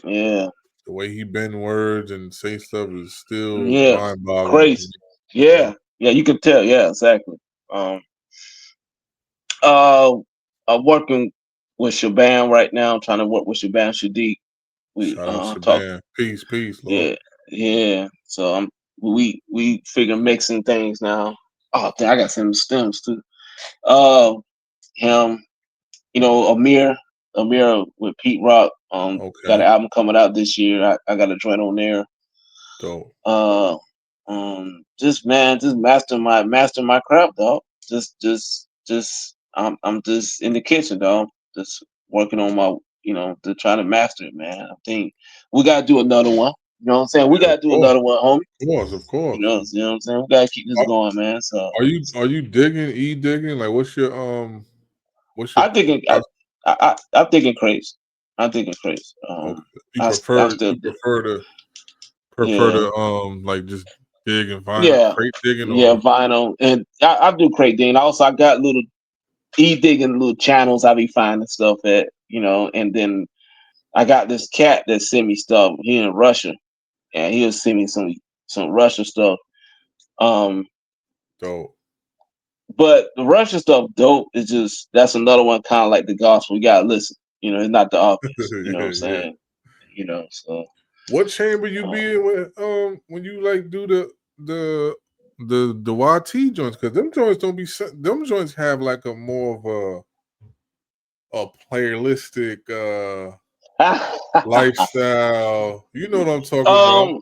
Yeah, the way he bend words and say stuff is still yeah. mind boggling. Crazy. Yeah, Yeah, yeah. You can tell. Yeah, exactly. Um, uh, I'm working with Shabam right now. I'm trying to work with Shabam Shadiq. We shout out talk. Shaban. Peace, Lord. Yeah, yeah. So we figure mixing things now. Oh, dang, I got some stems too. Uh, him. Amir with Pete Rock. Got Okay, an album coming out this year. I got a joint on there. dope. Uh, Just man, just master my craft, dog. I'm just in the kitchen, dog. Just working on my, to try to master it, man. I think we gotta do another one. You know what I'm saying? We Yeah, gotta do another one, homie. of course, of course. You know what I'm saying? We gotta keep this going, man. So Are you digging, digging? Like, what's your I thinking, I'm thinking crazy. I'm thinking crazy. okay? You I'm prefer still, you prefer to yeah, like just dig and find yeah, crate digging yeah, or vinyl, and I do crate digging. Also, I got little digging little channels I be finding stuff at, and then I got this cat that sent me stuff. He in Russia, and he'll send me some Russian stuff. Um, dope? but the Russian stuff dope. It's just that's another one kind of like the gospel. You gotta listen. It's not the obvious. You know what I'm Yeah, yeah. saying? So What chamber you be in when you like do the the YT joints? Because them joints don't be them joints have like a more of a playlistic lifestyle. You know what I'm talking about?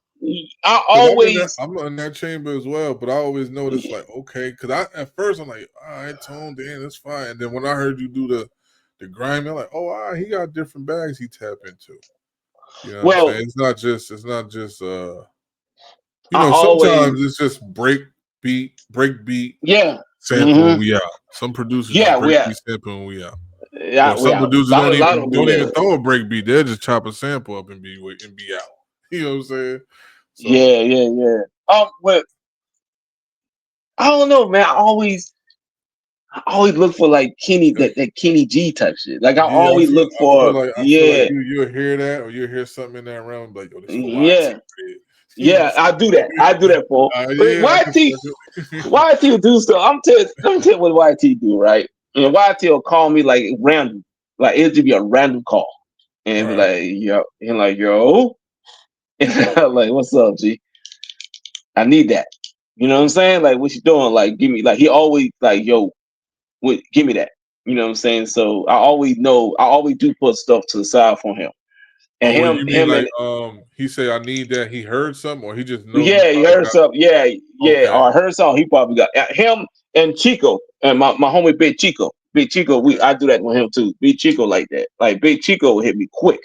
I Because always, I'm in that chamber as well, but I always notice like okay, because at first I'm like, all right, toned in, that's fine. And then when I heard you do the grime, I'm like, oh, all right, he got different bags he tap into. You know what I'm well, saying? It's not just I always, sometimes it's just break beat, yeah, sample and hmm we out. Some producers just yeah, break beat sample and we out. yeah, Or we some out. producers A lot of them, don't yeah. even throw a break beat. They'll just chop a sample up and be out. You know what I'm saying? So Yeah. But I don't know, man. I always look for like that Kenny G type shit. Like I yeah, always look feel for, like yeah, you'll hear that or you'll hear something in that realm like, yo, this for YT. yeah, Man. You know what I'm yeah. I do that. I do that for yeah, I can YT. YT will do stuff. Let me tell you what YT do, right? And YT will call me like random, like it'll just be a random call, and be right. like, yo, and like, yo, and I'm like, what's up, G? I need that. You know what I'm saying? Like, what you doing? Like, give me, like, he always like, yo, give me that. You know what I'm saying? So I always know, I always do put stuff to the side for him. And Oh, well, you mean him like and he say I need that he heard something or he just know you yeah, he probably heard got something. Yeah. okay. Or I heard something he probably got. Him and Chico and my homie Big Chico. Big Chico, I do that with him too. Big Chico like that. Like Big Chico will hit me quick.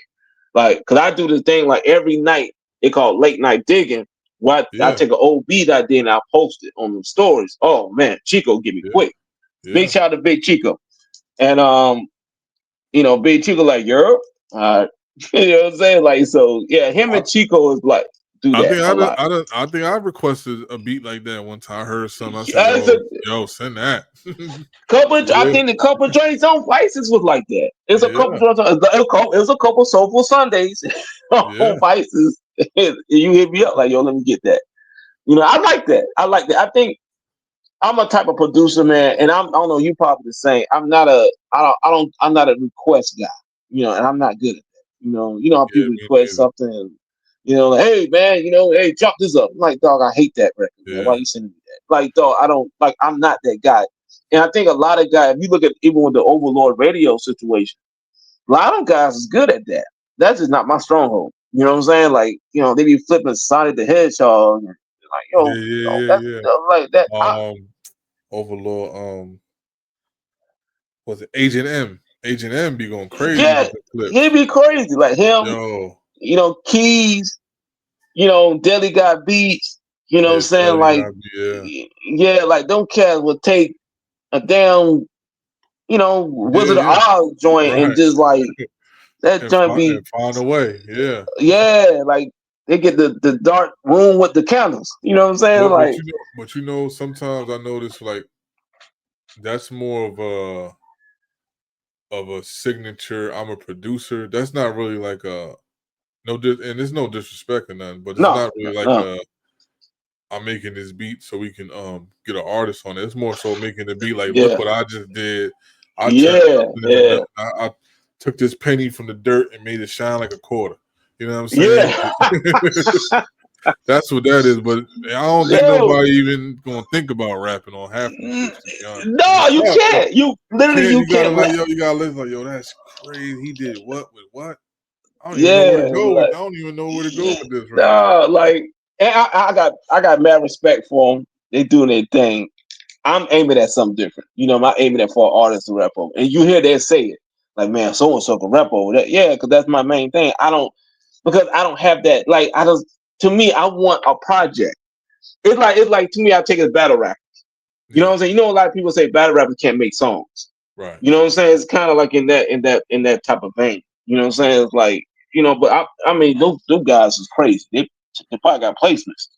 Like, cause I do this thing like every night. They call it late night digging. What I Yeah, take an old beat I did and I post it on the stories. Oh man, Chico get me yeah, quick. Big yeah. shout out to Big Chico. And Big Chico like Europe. You know what I'm saying? Like, so yeah, him I, and Chico is like do I that think a lot. I think I requested a beat like that one time. I heard something. I said, That's a send that. I Yeah, think the couple joints on Vices was like that. It's a couple yeah, joints. It was a couple Soulful Sundays yeah, on Vices. You hit me up like, yo, let me get that. I like that. I like that. I think I'm a type of producer, man, and I don't know. You probably the same. I'm not a request guy. And I'm not good at that. How yeah. people Me request neither. something, and like, hey man, hey, chop this up. I'm like, dog, I hate that record, man. Why Yeah, you sending me that? Like, dog, I don't like. I'm not that guy. And I think a lot of guys, if you look at even with the Overlord radio situation, a lot of guys is good at that. That's just not my stronghold. You know what I'm saying? Like, they be flipping Sonic the Hedgehog, and like, yeah, yo, that's yeah, like that. yeah. Overlord. Was it Agent M? Agent M be going crazy Yeah, with the he'd clips. be crazy. Like him, Yo, Keys, Deli got beats, you know what I'm yeah, saying? Deli Like, got me. Yeah, yeah, like them cats would take a damn, yeah, Wizard of yeah. Oz joint and Right, just like that joint be, and find a way. Yeah. yeah, like they get the dark room with the candles. You know what I'm saying? But Like, sometimes I notice like that's more of a signature. I'm a producer. That's not really like a and there's no disrespect or nothing, but it's no, not really like no, a I'm making this beat so we can get an artist on it. It's more so making the beat like look yeah, what I just did. I turned yeah, something in the yeah, dirt. I took this penny from the dirt and made it shine like a quarter. You know what I'm saying? yeah. That's what that is. But I don't think Yo, nobody even gonna think about rapping on half of them mm, shits. To be honest, and no, it's you tough. can't. You You literally can't. you You gotta can't like rap. yo. You gotta listen like yo. That's crazy. He did what with what? I don't even know where to Yeah, go with. like I don't even know where to go with this right now. no, like. And I got mad respect for them. They doing their thing. I'm aiming at something different. You know, I'm not aiming at for artists to rap over. And you hear they say it like, man, so and so can rap over that. Yeah, because that's my main thing. I don't have that. Like I don't. To me, I want a project. It's like to me, I take it as battle rap. You know Yeah, what I'm saying? You know, a lot of people say battle rappers can't make songs. right. You know what I'm saying? It's kind of like in that type of vein. You know what I'm saying? It's like but I mean, those guys is crazy. They probably got placements,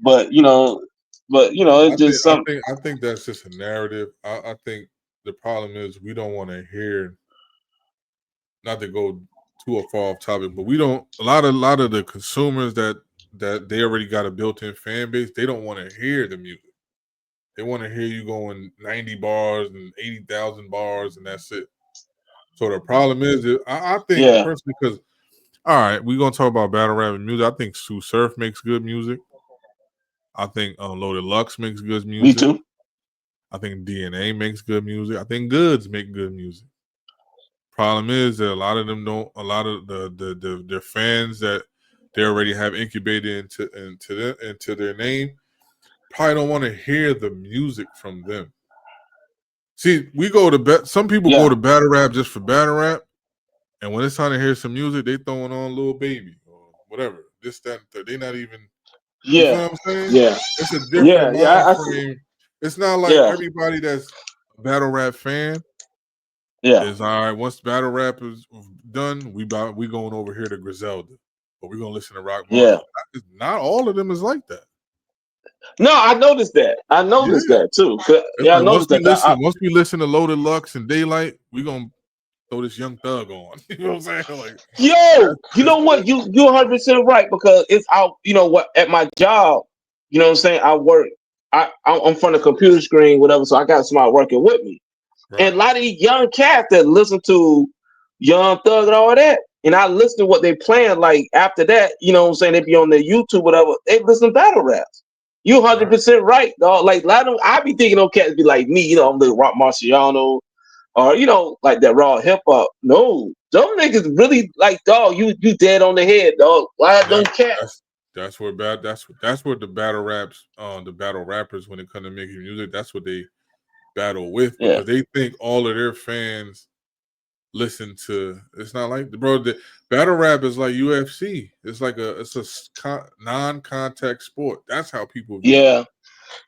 but it's just some. I think that's just a narrative. I think the problem is we don't want to hear. Not to go too far off topic, but we don't. A lot of the consumers that they already got a built-in fan base. They don't want to hear the music. They want to hear you going 90 bars and 80,000 bars, and that's it. So the problem is, I think Yeah, personally, because all right, we're gonna talk about battle rap and music. I think Sue Surf makes good music. I think Loaded Lux makes good me music. too. I think DNA makes good music. I think Goods make good music. Problem is that a lot of them don't. A lot of their fans that they already have incubated into their name probably don't want to hear the music from them. See, we go to some people go Yeah, to battle rap just for battle rap, and when it's time to hear some music, they throwing on Lil Baby or whatever. This, that, and third. They not even. You feel yeah, what I'm saying? yeah, It's a yeah, different yeah. mind I see. frame. It's not like Yeah, everybody that's a battle rap fan yeah, is all right. Once battle rap is done, we going over here to Griselda, but we're gonna listen to Rock yeah. Marshall. Not all of them is like that. No, I noticed that. I noticed Yeah, that too. 'Cause- it's Yeah, I like noticed that. once we listen to Loaded Lux and Daylight, we gonna throw this Young Thug on. You know what I'm saying? Like Yo, that's you just know what? You 100% right because it's out. You know what? At my job, you know what I'm saying. I work. I'm front of the computer screen, whatever. So I got somebody working with me, and right, a lot of these young cats that listen to Young Thug and all that, and I listen to what they playing. Like after that, you know what I'm saying. They be on their YouTube, whatever. They listen to battle raps. You right. 100% right, dog. Like a lot of them, I be thinking those cats be like me. You know, I'm the Rock Marciano or like that raw hip hop. No, them niggas really like dog. You dead on the head, dog. Why That don't cat? that's where that's what the battle raps the battle rappers when it comes to making music. That's what they battle with Yeah, because they think all of their fans listen to. It's not like the battle rap is like UFC. It's like non-contact sport. That's how people view it. yeah,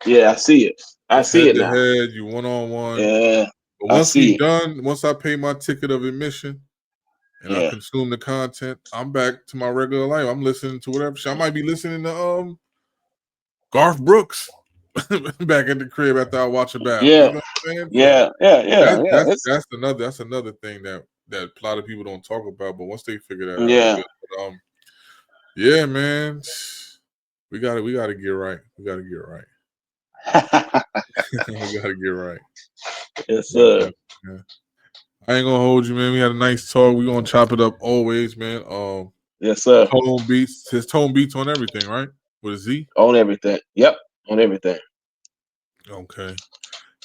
yeah. I see it. I It's see head it to now. head. You 1-on-1. Yeah, But I once we see it. done, once I pay my ticket of admission and I Yeah, consume the content, I'm back to my regular life. I'm listening to whatever. I might be listening to Garth Brooks back at the crib after I watch a battle. You yeah, know what I'm saying? So yeah, yeah, yeah, yeah. It's that's another thing that a lot of people don't talk about. But once they figure that out, they yeah. good. But, yeah, man, we gotta get right. We gotta get right. We gotta get right. Yes, Most sir. definitely, man. I ain't gonna hold you, man. We had a nice talk. We gonna chop it up always, man. Yes, sir. Tone beats. His tone beats on everything, right? With a Z. On everything. Yep, on everything. Okay.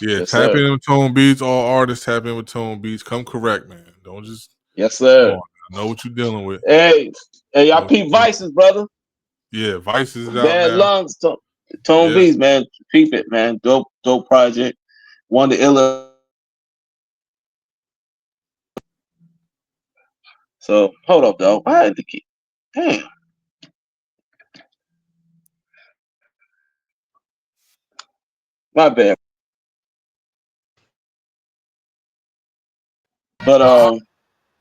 Yeah, Yes, tap sir. in with Tone Beats. All artists tap in with Tone Beats. Come correct, man. Don't just Yes, come sir. on. I know what you're dealing with. Hey, hey, Know y'all what peep you're dealing vices, brother. with. Yeah, Vices is out Bad now. lungs. Tone Yeah. Beats, man. Peep it, man. Dope project. One of the illa. So hold up, though. Why had to keep? Damn, my bad. But Uh-huh.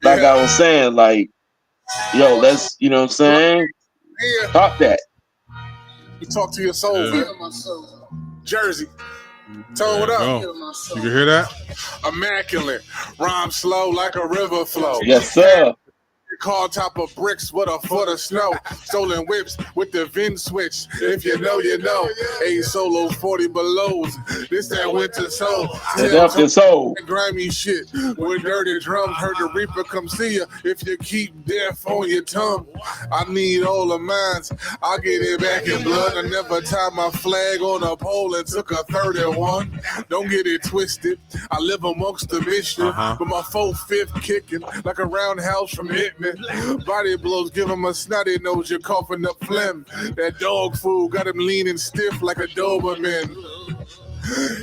like Yeah. I was saying, like, yo, let's, you know what I'm saying? Yeah. Talk that. You talk to your soul, Yeah. man. Jersey. Tone, There what you up? go. You can hear that? Immaculate. Rhyme slow like a river flow. Yes, sir. Car top of bricks with a foot of snow. Stolen whips with the VIN switch. If you know, you know. 8 solos, 40 belows. This that winter soul. And Tell up your soul. grimy shit with dirty drums. Heard the Reaper come see you if you keep death on your tongue. I need all the mines. I get it back in blood. I never tied my flag on a pole and took a 31. Don't get it twisted. I live amongst the mission, but my 4/5 kicking like a roundhouse from Hitman. lightning. Body blows, give him a snotty nose, you're coughing up phlegm. That dog food got him leaning stiff like a Doberman.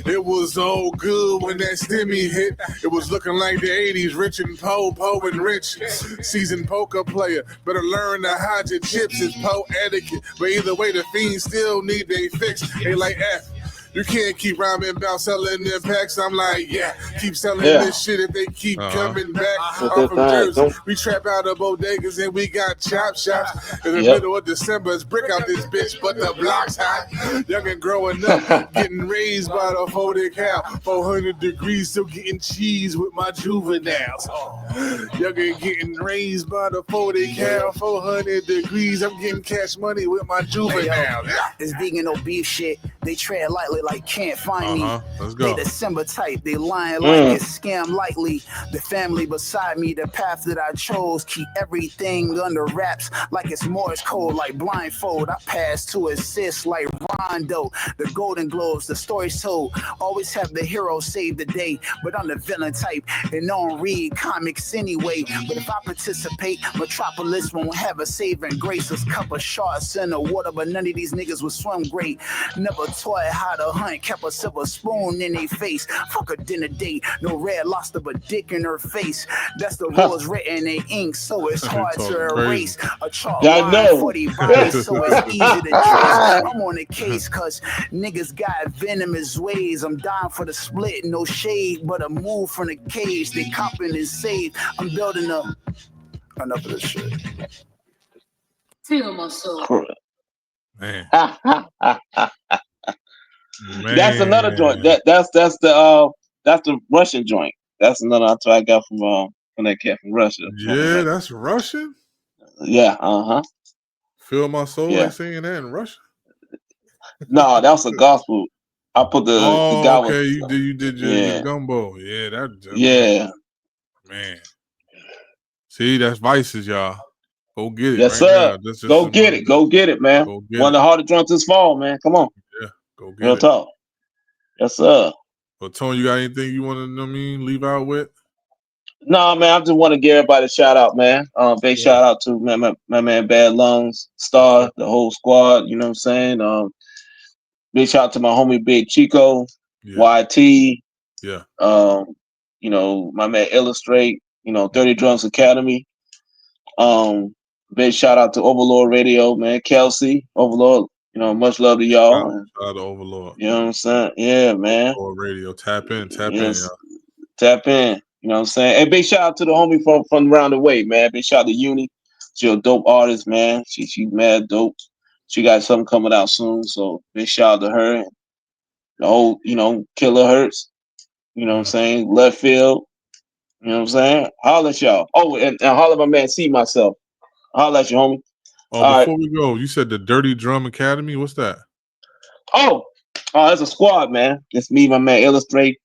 It was all good when that stimmy hit. It was looking like the 80s, rich and Poe and rich. Seasoned poker player, better learn to hide your chips. It's Poe etiquette. But either way, the fiends still need they fix. They like F. You can't keep rhyming about selling their packs. I'm like, yeah, keep selling this shit if they keep coming back. I'm from Jersey. We trap out of bodegas and we got chop shops. In the middle of December, it's brick out this bitch, but the block's hot. Young and growing up, getting raised by the 40 cow. 400 degrees, still getting cheese with my juveniles. Young and getting raised by the 40 cow. 400 degrees, I'm getting cash money with my juveniles. This vegan no beef shit, they tread lightly like can't find me. Let's go. They December type, they lying like it's scam lightly. The family beside me, the path that I chose, keep everything under wraps like it's Morse code, like blindfold. I pass to assist like Rondo. The Golden Globes, the story's told. Always have the hero save the day, but I'm the villain type and don't read comics anyway. But if I participate, Metropolis won't have a saving grace. There's a couple sharks in the water, but none of these niggas will swim great. Never taught how to hunt, kept a silver spoon in their face. Fuck a dinner date, no red lobster but dick in her face. That's the rules written in ink, so it's hard to erase. A chalk line for the bodies, so it's easy to trace. I'm on the case cause niggas got venomous ways. I'm dying for the split, no shade, but a move from the cage. They copping and save. I'm building up. Enough of this shit. Feel my soul. Man. That's another joint. That's the Russian joint. That's another I got from that cat from Russia. Yeah, that's Russian. Yeah, Feel my soul. Yeah. They saying that in Russian. No, that was a gospel. I put the guy. Okay, you did your gumbo. Yeah, that man. See, that's Vices, y'all. Go get it. Yes, right sir. Go get it. Go get it, man. One of the hardest joints this fall, man. Come on. Yeah, go get Real it. talk. Yes, sir. Well, Tony, you got anything you want to leave out with? No, man. I just want to give everybody a shout out, man. Big shout out to my man Bad Lungz, Star, the whole squad. You know what I'm saying? Big shout out to my homie Big Chico, YT. Yeah. You know, my man Illustrate. You know, 30 Drums Academy. Big shout out to Overlord Radio, man. Kelsey, Overlord. You know, much love to y'all. Shout out to Overlord. You know what I'm saying? Yeah, man. Overlord Radio. Tap in, y'all. Tap in. You know what I'm saying? And big shout out to the homie from around the way, man. Big shout out to Uni. She's a dope artist, man. She's mad dope. She got something coming out soon, so big shout out to her. The whole, Killer Hurts. You know what I'm saying? Left Field. You know what I'm saying? Holla at y'all. Oh, and holla at my man, See Myself. Holla at you, homie. Oh, before we go, you said the Dirty Drum Academy. What's that? Oh, it's a squad, man. It's me, my man Illustrate,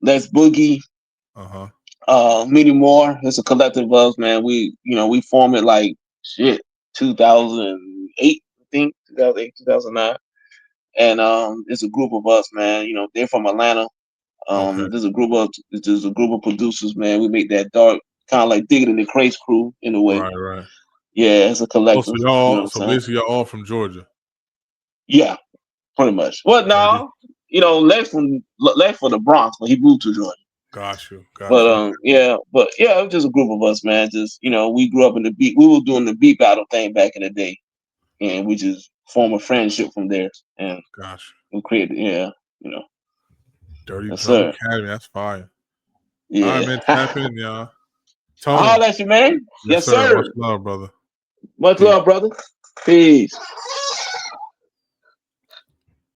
Let's Boogie, many more. It's a collective of us, man. We formed it like 2008, I think, 2008, 2009. And it's a group of us, man. You know, they're from Atlanta. There's a group of producers, man. We make that dark, kind of like Digging in the Crates crew in a way. Right. Yeah, it's a collective. So basically, y'all all from Georgia. Yeah, pretty much. Well, no, Lex from the Bronx, but he moved to Georgia. Got you. But it was just a group of us, man. Just we grew up in the beat. We were doing the beat battle thing back in the day, and we just formed a friendship from there. And we created, Dirty yes, Drum sir. Academy. That's fire. Yeah. All right, man. Tap in, y'all. Tony. I'll let you, man. Yes, sir. Much love, brother. Much love, brother. Peace.